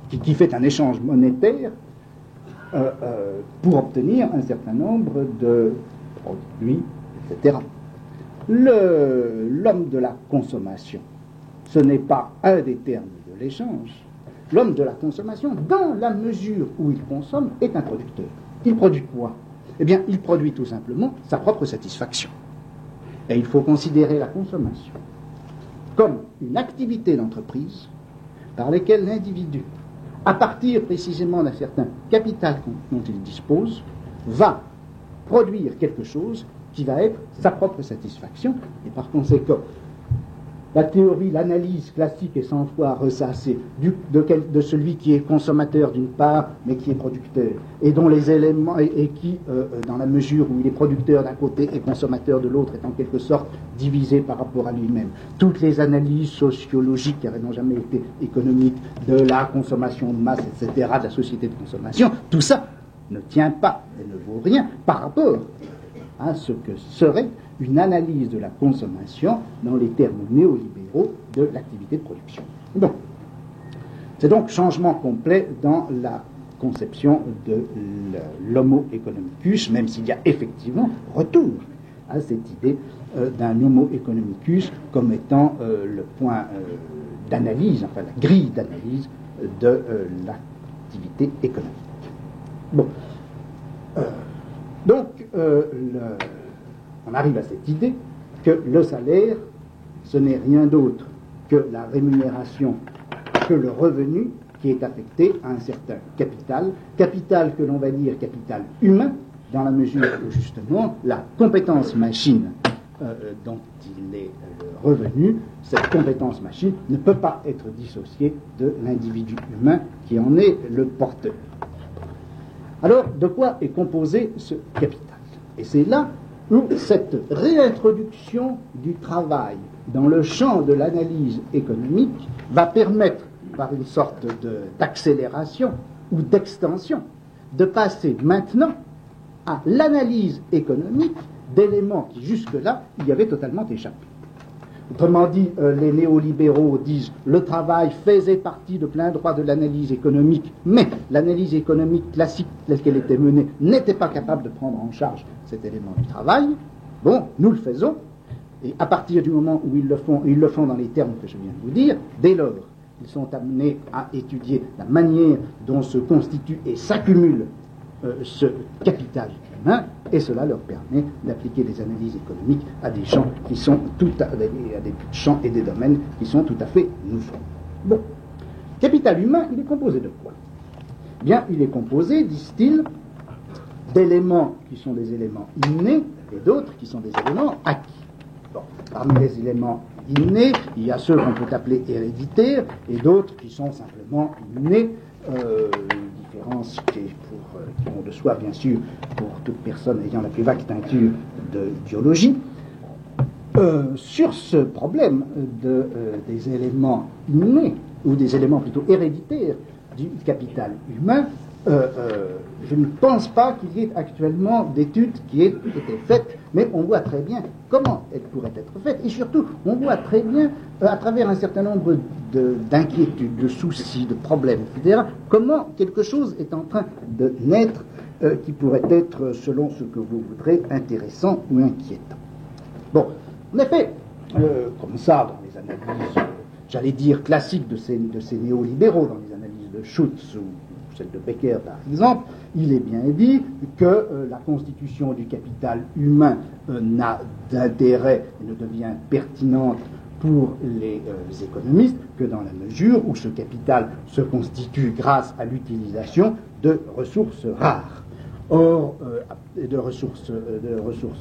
qui fait un échange monétaire pour obtenir un certain nombre de produits, etc. L'homme de la consommation, ce n'est pas un des termes de l'échange. L'homme de la consommation, dans la mesure où il consomme, est un producteur. Il produit quoi? Eh bien, il produit tout simplement sa propre satisfaction. Et il faut considérer la consommation comme une activité d'entreprise par laquelle l'individu, à partir précisément d'un certain capital dont il dispose, va produire quelque chose qui va être sa propre satisfaction. Et par conséquent, la théorie, l'analyse classique est sans foi ressassée de celui qui est consommateur d'une part, mais qui est producteur, et dont les éléments, et qui, dans la mesure où il est producteur d'un côté et consommateur de l'autre, est en quelque sorte divisé par rapport à lui-même. Toutes les analyses sociologiques, car elles n'ont jamais été économiques, de la consommation de masse, etc., de la société de consommation, tout ça ne tient pas et ne vaut rien par rapport à ce que serait une analyse de la consommation dans les termes néolibéraux de l'activité de production. Bon. C'est donc changement complet dans la conception de l'homo economicus, même s'il y a effectivement retour à cette idée d'un homo economicus comme étant le point d'analyse, enfin la grille d'analyse de l'activité économique. Bon. Donc, on arrive à cette idée que le salaire, ce n'est rien d'autre que la rémunération, que le revenu qui est affecté à un certain capital que l'on va dire capital humain, dans la mesure où justement la compétence machine dont il est le revenu, cette compétence machine ne peut pas être dissociée de l'individu humain qui en est le porteur. Alors, de quoi est composé ce capital? Et c'est là où cette réintroduction du travail dans le champ de l'analyse économique va permettre, par une sorte d'accélération ou d'extension, de passer maintenant à l'analyse économique d'éléments qui jusque-là y avaient totalement échappé. Autrement dit, les néolibéraux disent le travail faisait partie de plein droit de l'analyse économique, mais l'analyse économique classique telle qu'elle était menée n'était pas capable de prendre en charge cet élément du travail. Bon, nous le faisons, et à partir du moment où ils le font dans les termes que je viens de vous dire, dès lors ils sont amenés à étudier la manière dont se constitue et s'accumule ce capital humain, et cela leur permet d'appliquer des analyses économiques à des champs qui sont à des champs et des domaines qui sont tout à fait nouveaux. Bon, capital humain, il est composé de quoi? Bien, il est composé, disent-ils, d'éléments qui sont des éléments innés et d'autres qui sont des éléments acquis. Bon, parmi les éléments innés, il y a ceux qu'on peut appeler héréditaires et d'autres qui sont simplement innés. Différence qui vont de soi, bien sûr, pour toute personne ayant la plus vague teinture de biologie. Sur ce problème des éléments innés, ou des éléments plutôt héréditaires du capital humain, je ne pense pas qu'il y ait actuellement d'études qui aient été faites, mais on voit très bien comment elles pourraient être faites, et surtout, on voit très bien, à travers un certain nombre d'inquiétudes, de soucis, de problèmes, etc., comment quelque chose est en train de naître qui pourrait être, selon ce que vous voudrez, intéressant ou inquiétant. Bon, en effet, comme ça, dans les analyses, j'allais dire classiques de ces néolibéraux, dans les analyses de Schutz ou celle de Becker par exemple, il est bien dit que la constitution du capital humain n'a d'intérêt et ne devient pertinente pour les économistes que dans la mesure où ce capital se constitue grâce à l'utilisation de ressources rares. Or, de ressources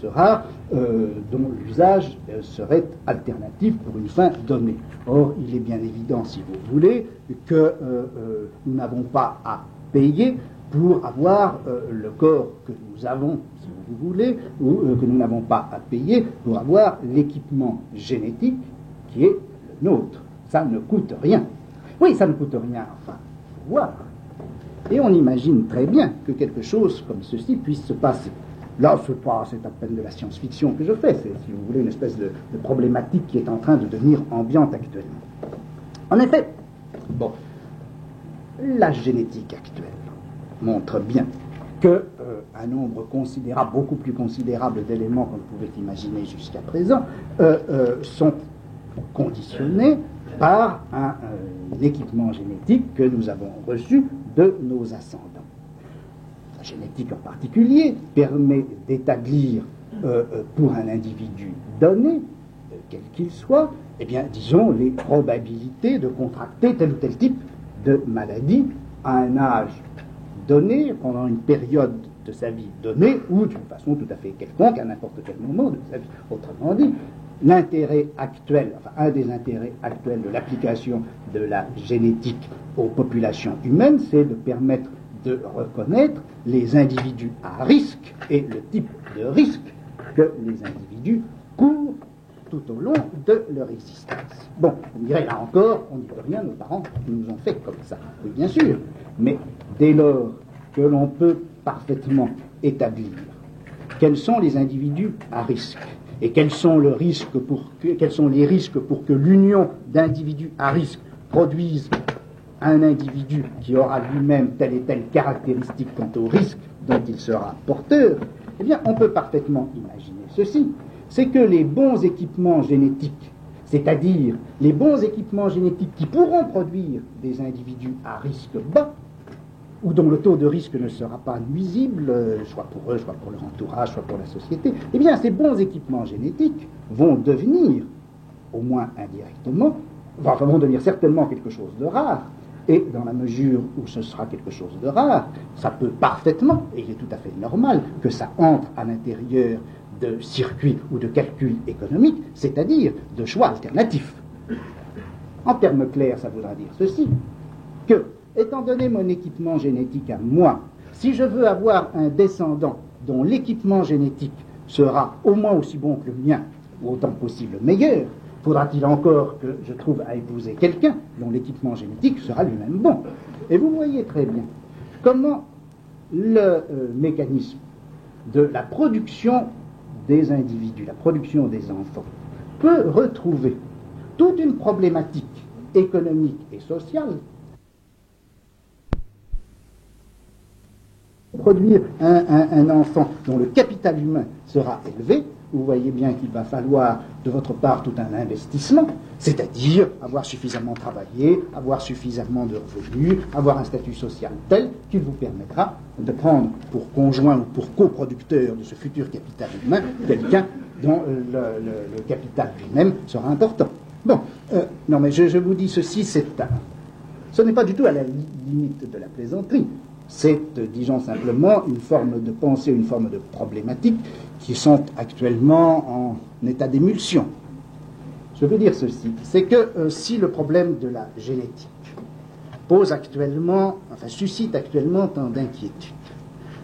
rares dont l'usage serait alternatif pour une fin donnée. Or, il est bien évident, si vous voulez, que nous n'avons pas à payer pour avoir le corps que nous avons, si vous voulez, ou que nous n'avons pas à payer pour avoir l'équipement génétique qui est le nôtre. Ça ne coûte rien. Oui, ça ne coûte rien, enfin, faut voir. Et on imagine très bien que quelque chose comme ceci puisse se passer. Là, c'est à peine de la science-fiction que je fais, c'est, si vous voulez, une espèce de problématique qui est en train de devenir ambiante actuellement. En effet, bon, la génétique actuelle montre bien que un nombre considérable, beaucoup plus considérable d'éléments qu'on pouvait imaginer jusqu'à présent, sont conditionnés par un équipement génétique que nous avons reçu de nos ascendants. La génétique en particulier permet d'établir pour un individu donné, quel qu'il soit, eh bien, disons, les probabilités de contracter tel ou tel type de maladie à un âge donné, pendant une période de sa vie donnée, ou d'une façon tout à fait quelconque, à n'importe quel moment de sa vie. Autrement dit, l'intérêt actuel, enfin un des intérêts actuels de l'application de la génétique aux populations humaines, c'est de permettre de reconnaître les individus à risque et le type de risque que les individus courent tout au long de leur existence. Bon, on dirait là encore, on n'y peut rien, nos parents nous ont fait comme ça. Oui, bien sûr, mais dès lors que l'on peut parfaitement établir quels sont les individus à risque, et quels sont les risques pour que l'union d'individus à risque produise un individu qui aura lui-même telle et telle caractéristique quant au risque dont il sera porteur, eh bien, on peut parfaitement imaginer ceci, c'est que les bons équipements génétiques, c'est-à-dire les bons équipements génétiques qui pourront produire des individus à risque bas, ou dont le taux de risque ne sera pas nuisible, soit pour eux, soit pour leur entourage, soit pour la société, eh bien, ces bons équipements génétiques vont devenir, au moins indirectement, vont devenir certainement quelque chose de rare, et dans la mesure où ce sera quelque chose de rare, ça peut parfaitement, et il est tout à fait normal, que ça entre à l'intérieur de circuits ou de calculs économiques, c'est-à-dire de choix alternatifs. En termes clairs, ça voudra dire ceci, que étant donné mon équipement génétique à moi, si je veux avoir un descendant dont l'équipement génétique sera au moins aussi bon que le mien, ou autant possible meilleur, faudra-t-il encore que je trouve à épouser quelqu'un dont l'équipement génétique sera lui-même bon. Et vous voyez très bien comment le mécanisme de la production des individus, la production des enfants, peut retrouver toute une problématique économique et sociale. Produire un enfant dont le capital humain sera élevé vous voyez bien qu'il va falloir de votre part tout un investissement, c'est-à-dire avoir suffisamment travaillé, avoir suffisamment de revenus, avoir un statut social tel qu'il vous permettra de prendre pour conjoint ou pour coproducteur de ce futur capital humain quelqu'un dont le capital lui-même sera important. Bon, non mais je vous dis ceci, ce n'est pas du tout à la limite de la plaisanterie. C'est, disons simplement, une forme de pensée, une forme de problématique qui sont actuellement en état d'émulsion. Je veux dire ceci, c'est que si le problème de la génétique suscite actuellement tant d'inquiétudes,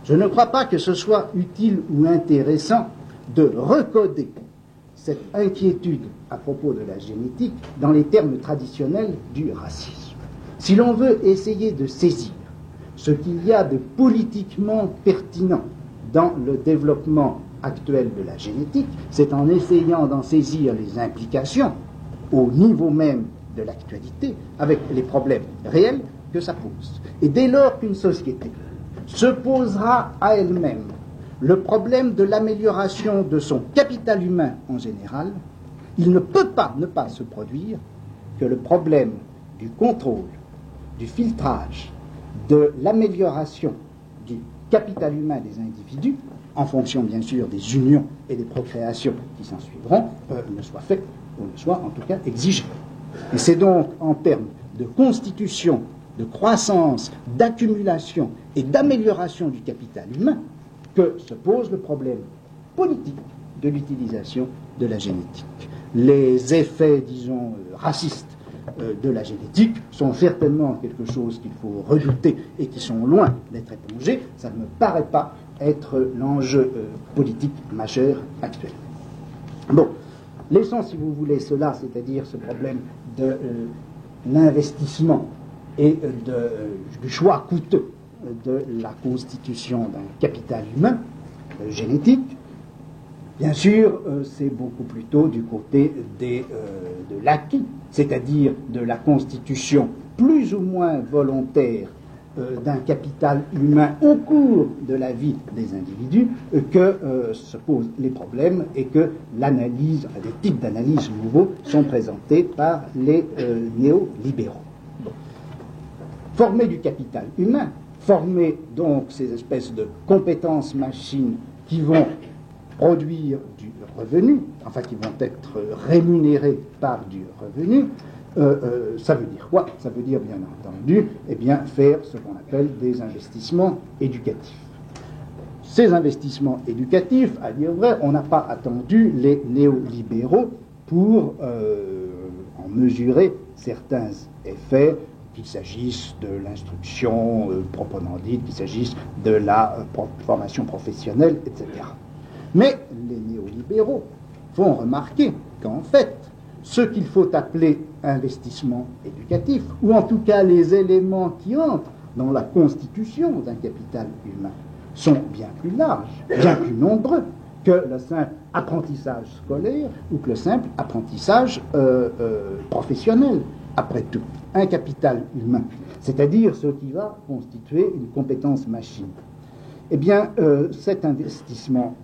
je ne crois pas que ce soit utile ou intéressant de recoder cette inquiétude à propos de la génétique dans les termes traditionnels du racisme. Si l'on veut essayer de saisir ce qu'il y a de politiquement pertinent dans le développement actuel de la génétique, c'est en essayant d'en saisir les implications au niveau même de l'actualité, avec les problèmes réels que ça pose. Et dès lors qu'une société se posera à elle-même le problème de l'amélioration de son capital humain en général, il ne peut pas ne pas se produire que le problème du contrôle, du filtrage, de l'amélioration du capital humain des individus, en fonction bien sûr des unions et des procréations qui s'en suivront, ne soit fait, ou ne soit en tout cas exigé. Et c'est donc en termes de constitution, de croissance, d'accumulation et d'amélioration du capital humain que se pose le problème politique de l'utilisation de la génétique. Les effets, disons, racistes de la génétique sont certainement quelque chose qu'il faut redouter et qui sont loin d'être épongés. Ça ne me paraît pas être l'enjeu politique majeur actuel. Bon, laissons, si vous voulez, cela, c'est-à-dire ce problème de l'investissement et du choix coûteux de la constitution d'un capital humain génétique. Bien sûr, c'est beaucoup plutôt du côté de l'acquis, c'est-à-dire de la constitution plus ou moins volontaire d'un capital humain au cours de la vie des individus que se posent les problèmes et que l'analyse, des types d'analyses nouveaux sont présentés par les néolibéraux. Bon. Former du capital humain, former donc ces espèces de compétences machines qui vont produire du revenu, enfin qui vont être rémunérés par du revenu, ça veut dire quoi? Ça veut dire bien entendu faire ce qu'on appelle des investissements éducatifs. Ces investissements éducatifs, à dire vrai, on n'a pas attendu les néolibéraux pour en mesurer certains effets, qu'il s'agisse de l'instruction proprement dite, qu'il s'agisse de la formation professionnelle, etc. Mais les néolibéraux font remarquer qu'en fait, ce qu'il faut appeler investissement éducatif, ou en tout cas les éléments qui entrent dans la constitution d'un capital humain, sont bien plus larges, bien plus nombreux que le simple apprentissage scolaire ou que le simple apprentissage professionnel. Après tout, un capital humain, c'est-à-dire ce qui va constituer une compétence machine. Eh bien, cet investissement,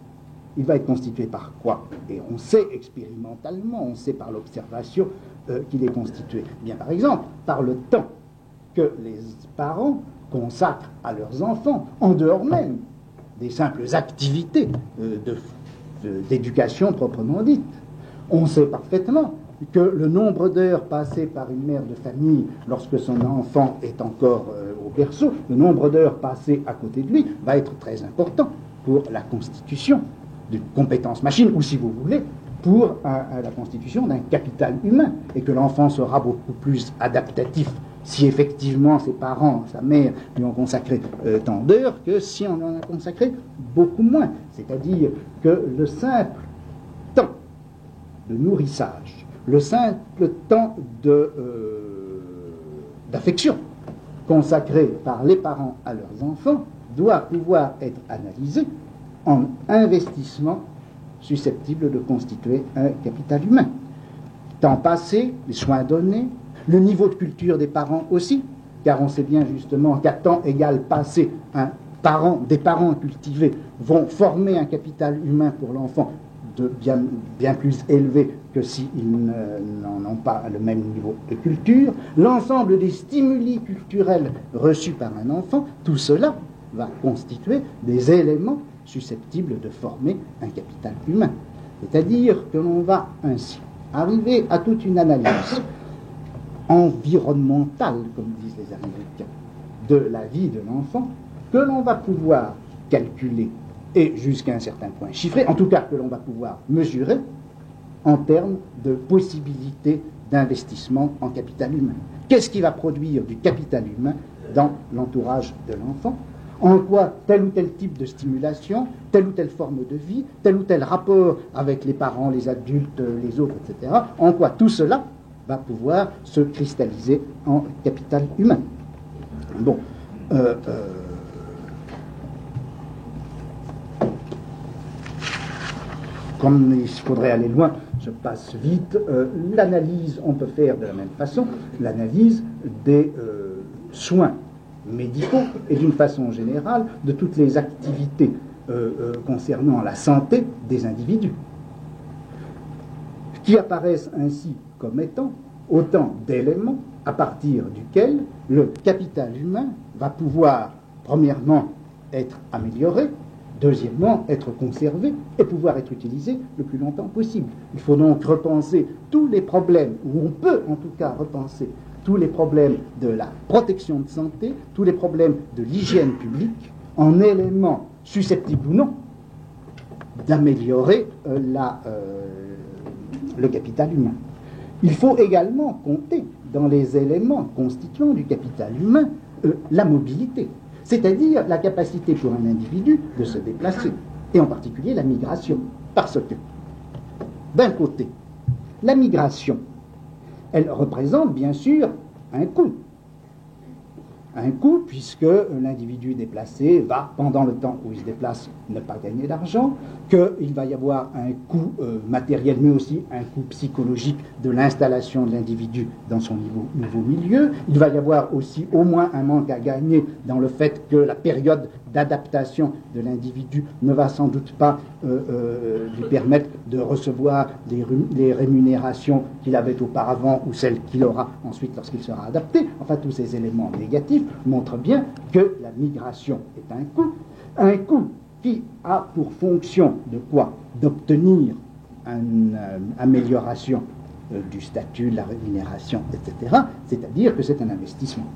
il va être constitué par quoi? Et on sait expérimentalement, on sait par l'observation qu'il est constitué. Bien, par exemple, par le temps que les parents consacrent à leurs enfants, en dehors même des simples activités d'éducation proprement dite. On sait parfaitement que le nombre d'heures passées par une mère de famille lorsque son enfant est encore au berceau, le nombre d'heures passées à côté de lui va être très important pour la constitution d'une compétence machine, ou si vous voulez, pour la constitution d'un capital humain, et que l'enfant sera beaucoup plus adaptatif si effectivement ses parents, sa mère, lui ont consacré tant d'heures que si on en a consacré beaucoup moins. C'est-à-dire que le simple temps de nourrissage, le simple temps d'affection consacré par les parents à leurs enfants doit pouvoir être analysé en investissement susceptible de constituer un capital humain. Temps passé, les soins donnés, le niveau de culture des parents aussi, car on sait bien justement qu'à temps égal passé, des parents cultivés vont former un capital humain pour l'enfant bien plus élevé que s'ils n'en ont pas le même niveau de culture, l'ensemble des stimuli culturels reçus par un enfant, tout cela va constituer des éléments susceptibles de former un capital humain. C'est-à-dire que l'on va ainsi arriver à toute une analyse environnementale, comme disent les Américains, de la vie de l'enfant, que l'on va pouvoir calculer et jusqu'à un certain point chiffrer, en tout cas que l'on va pouvoir mesurer en termes de possibilités d'investissement en capital humain. Qu'est-ce qui va produire du capital humain dans l'entourage de l'enfant? En quoi tel ou tel type de stimulation, telle ou telle forme de vie, tel ou tel rapport avec les parents, les adultes, les autres, etc., en quoi tout cela va pouvoir se cristalliser en capital humain. Bon. Comme il faudrait aller loin, je passe vite. L'analyse, on peut faire de la même façon, l'analyse des soins médicaux et d'une façon générale de toutes les activités concernant la santé des individus, qui apparaissent ainsi comme étant autant d'éléments à partir duquel le capital humain va pouvoir, premièrement, être amélioré, deuxièmement, être conservé et pouvoir être utilisé le plus longtemps possible. Il faut donc repenser tous les problèmes, ou on peut en tout cas repenser tous les problèmes de la protection de santé, tous les problèmes de l'hygiène publique, en éléments susceptibles ou non d'améliorer le capital humain. Il faut également compter dans les éléments constituants du capital humain la mobilité, c'est-à-dire la capacité pour un individu de se déplacer, et en particulier la migration. Parce que, d'un côté, la migration, elle représente bien sûr un coût. Un coût puisque l'individu déplacé va, pendant le temps où il se déplace, ne pas gagner d'argent, qu'il va y avoir un coût matériel, mais aussi un coût psychologique de l'installation de l'individu dans son nouveau milieu. Il va y avoir aussi au moins un manque à gagner dans le fait que la période d'adaptation de l'individu ne va sans doute pas lui permettre de recevoir les rémunérations qu'il avait auparavant ou celles qu'il aura ensuite lorsqu'il sera adapté. Enfin, tous ces éléments négatifs montrent bien que la migration est un coût qui a pour fonction de quoi? D'obtenir une amélioration du statut, de la rémunération, etc. C'est-à-dire que c'est un investissement.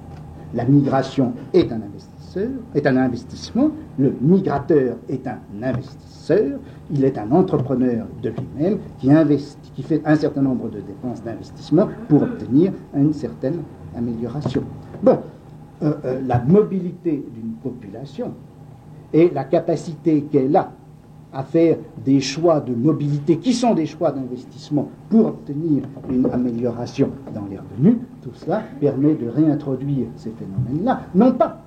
La migration est un investissement, le migrateur est un investisseur, il est un entrepreneur de lui-même qui fait un certain nombre de dépenses d'investissement pour obtenir une certaine amélioration. Bon, la mobilité d'une population et la capacité qu'elle a à faire des choix de mobilité qui sont des choix d'investissement pour obtenir une amélioration dans les revenus, tout cela permet de réintroduire ces phénomènes-là, non pas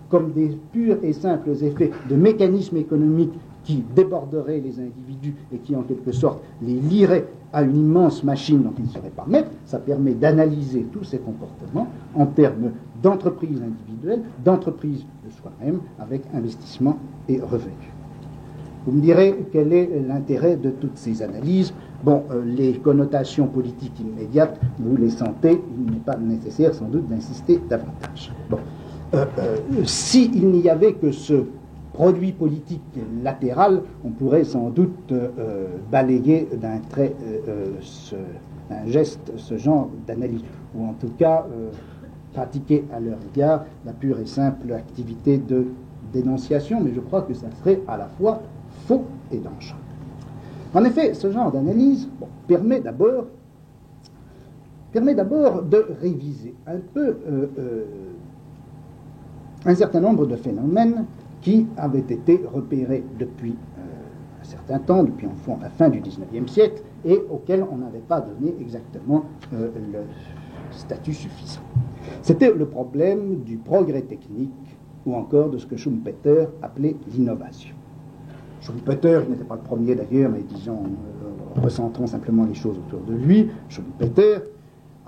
comme des purs et simples effets de mécanismes économiques qui déborderaient les individus et qui en quelque sorte les lieraient à une immense machine dont ils ne sauraient pas maîtres. Ça permet d'analyser tous ces comportements en termes d'entreprise individuelle, d'entreprise de soi-même, avec investissement et revenus. Vous me direz quel est l'intérêt de toutes ces analyses. Bon, les connotations politiques immédiates, vous les sentez, il n'est pas nécessaire sans doute d'insister davantage. Bon, s'il n'y avait que ce produit politique latéral, on pourrait sans doute balayer d'un trait, d'un geste, ce genre d'analyse, ou en tout cas pratiquer à leur égard la pure et simple activité de dénonciation, mais je crois que ça serait à la fois faux et dangereux. En effet, ce genre d'analyse permet d'abord de réviser un peu un certain nombre de phénomènes qui avaient été repérés depuis un certain temps, depuis en fond la fin du XIXe siècle, et auxquels on n'avait pas donné exactement le statut suffisant. C'était le problème du progrès technique, ou encore de ce que Schumpeter appelait l'innovation. Schumpeter, il n'était pas le premier d'ailleurs, mais disons, recentrons simplement les choses autour de lui. Schumpeter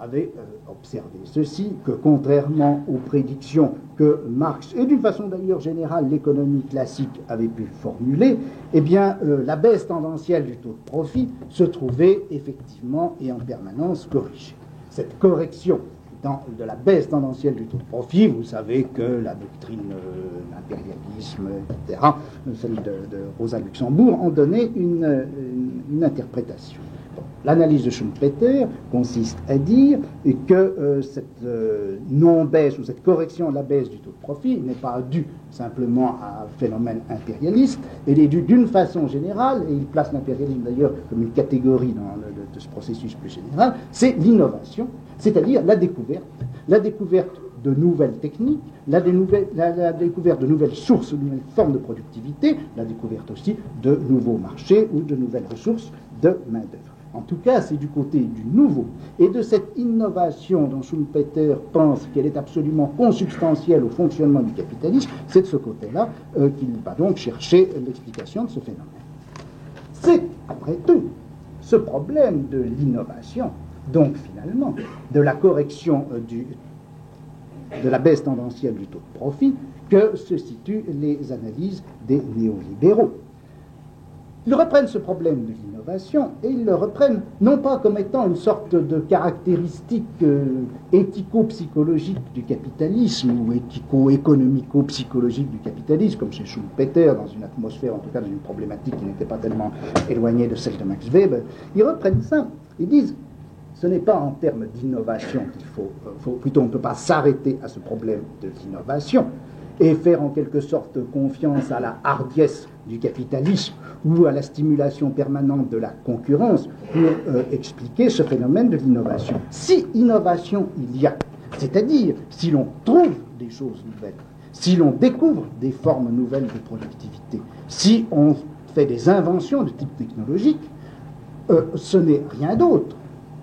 avait observé ceci, que contrairement aux prédictions que Marx, et d'une façon d'ailleurs générale l'économie classique avait pu formuler, eh bien la baisse tendancielle du taux de profit se trouvait effectivement et en permanence corrigée. Cette correction de la baisse tendancielle du taux de profit, vous savez que la doctrine de l'impérialisme, etc., celle de Rosa Luxembourg, en donnait une interprétation. L'analyse de Schumpeter consiste à dire que cette non-baisse ou cette correction à la baisse du taux de profit n'est pas due simplement à un phénomène impérialiste, elle est due d'une façon générale, et il place l'impérialisme d'ailleurs comme une catégorie de ce processus plus général, c'est l'innovation, c'est-à-dire la découverte de nouvelles techniques, la découverte de nouvelles sources, de nouvelles formes de productivité, la découverte aussi de nouveaux marchés ou de nouvelles ressources de main-d'œuvre. En tout cas, c'est du côté du nouveau. Et de cette innovation dont Schumpeter pense qu'elle est absolument consubstantielle au fonctionnement du capitalisme, c'est de ce côté-là qu'il va donc chercher l'explication de ce phénomène. C'est, après tout, ce problème de l'innovation, donc finalement, de la correction de la baisse tendancielle du taux de profit, que se situent les analyses des néolibéraux. Ils reprennent ce problème de l'innovation et ils le reprennent non pas comme étant une sorte de caractéristique éthico-psychologique du capitalisme ou éthico-économico-psychologique du capitalisme, comme chez Schumpeter, dans une atmosphère, en tout cas dans une problématique qui n'était pas tellement éloignée de celle de Max Weber. Ils reprennent ça, ils disent ce n'est pas en termes d'innovation qu'il plutôt on ne peut pas s'arrêter à ce problème de l'innovation et faire en quelque sorte confiance à la hardiesse du capitalisme ou à la stimulation permanente de la concurrence pour expliquer ce phénomène de l'innovation. Si innovation il y a, c'est-à-dire si l'on trouve des choses nouvelles, si l'on découvre des formes nouvelles de productivité, si on fait des inventions de type technologique, ce n'est rien d'autre,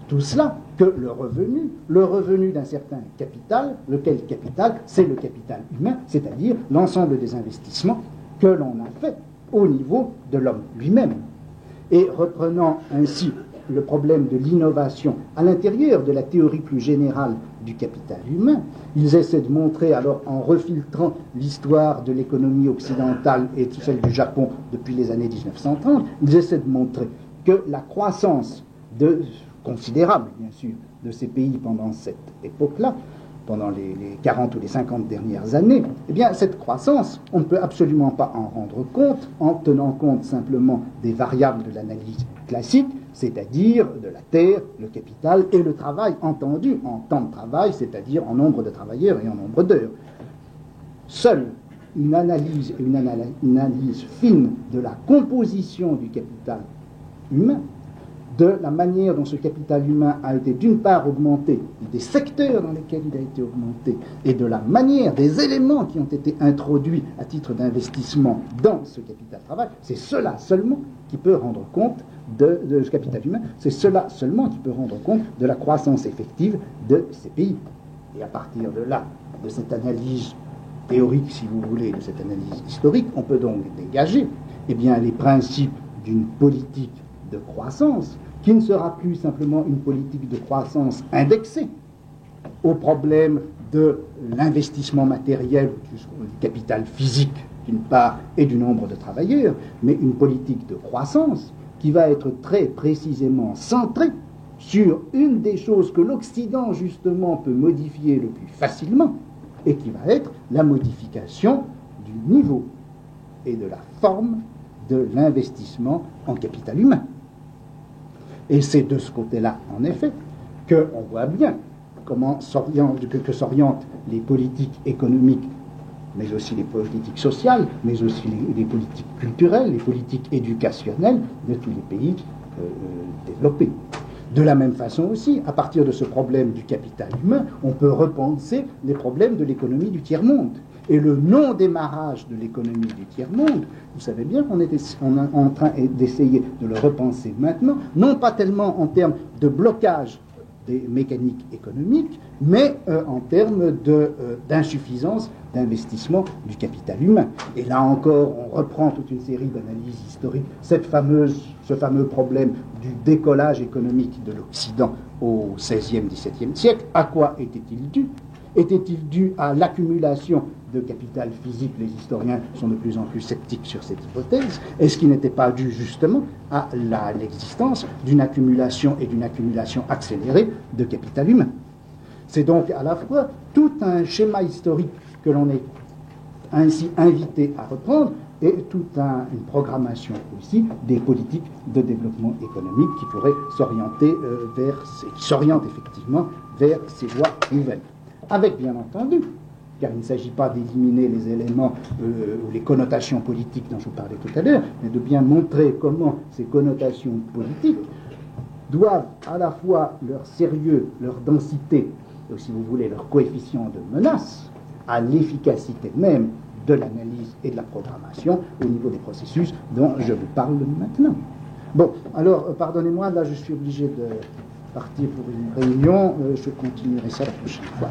tout cela, que le revenu d'un certain capital, lequel capital, c'est le capital humain, c'est-à-dire l'ensemble des investissements que l'on a fait au niveau de l'homme lui-même. Et reprenant ainsi le problème de l'innovation à l'intérieur de la théorie plus générale du capital humain, ils essaient de montrer, alors en refiltrant l'histoire de l'économie occidentale et celle du Japon depuis les années 1930, ils essaient de montrer que la croissance considérable, bien sûr, de ces pays pendant cette époque-là, pendant les 40 ou les 50 dernières années, eh bien, cette croissance, on ne peut absolument pas en rendre compte en tenant compte simplement des variables de l'analyse classique, c'est-à-dire de la terre, le capital et le travail, entendu en temps de travail, c'est-à-dire en nombre de travailleurs et en nombre d'heures. Seule une analyse fine de la composition du capital humain, de la manière dont ce capital humain a été d'une part augmenté, des secteurs dans lesquels il a été augmenté, et de la manière, des éléments qui ont été introduits à titre d'investissement dans ce capital travail, c'est cela seulement qui peut rendre compte de ce capital humain, c'est cela seulement qui peut rendre compte de la croissance effective de ces pays. Et à partir de là, de cette analyse théorique, si vous voulez, de cette analyse historique, on peut donc dégager eh bien, les principes d'une politique de croissance, qui ne sera plus simplement une politique de croissance indexée au problème de l'investissement matériel, du capital physique d'une part et du nombre de travailleurs, mais une politique de croissance qui va être très précisément centrée sur une des choses que l'Occident justement peut modifier le plus facilement et qui va être la modification du niveau et de la forme de l'investissement en capital humain. Et c'est de ce côté-là, en effet, qu'on voit bien comment s'orientent les politiques économiques, mais aussi les politiques sociales, mais aussi les politiques culturelles, les politiques éducationnelles de tous les pays développés. De la même façon aussi, à partir de ce problème du capital humain, on peut repenser les problèmes de l'économie du tiers-monde. Et le non-démarrage de l'économie du tiers-monde, vous savez bien qu'on est en train d'essayer de le repenser maintenant, non pas tellement en termes de blocage des mécaniques économiques, mais en termes d'insuffisance d'investissement du capital humain. Et là encore, on reprend toute une série d'analyses historiques, ce fameux problème du décollage économique de l'Occident au XVIe, XVIIe siècle. À quoi était-il dû? Était-il dû à l'accumulation de capital physique? Les historiens sont de plus en plus sceptiques sur cette hypothèse. Est-ce qu'il n'était pas dû justement à l'existence d'une accumulation et d'une accumulation accélérée de capital humain? C'est donc à la fois tout un schéma historique que l'on est ainsi invité à reprendre et toute une programmation aussi des politiques de développement économique qui pourraient s'orienter qui s'orientent effectivement vers ces voies nouvelles. Avec bien entendu, car il ne s'agit pas d'éliminer les éléments ou les connotations politiques dont je vous parlais tout à l'heure, mais de bien montrer comment ces connotations politiques doivent à la fois leur sérieux, leur densité, et si vous voulez leur coefficient de menace, à l'efficacité même de l'analyse et de la programmation au niveau des processus dont je vous parle maintenant. Bon, alors, pardonnez-moi, là je suis obligé de partir pour une réunion, je continuerai ça la prochaine fois.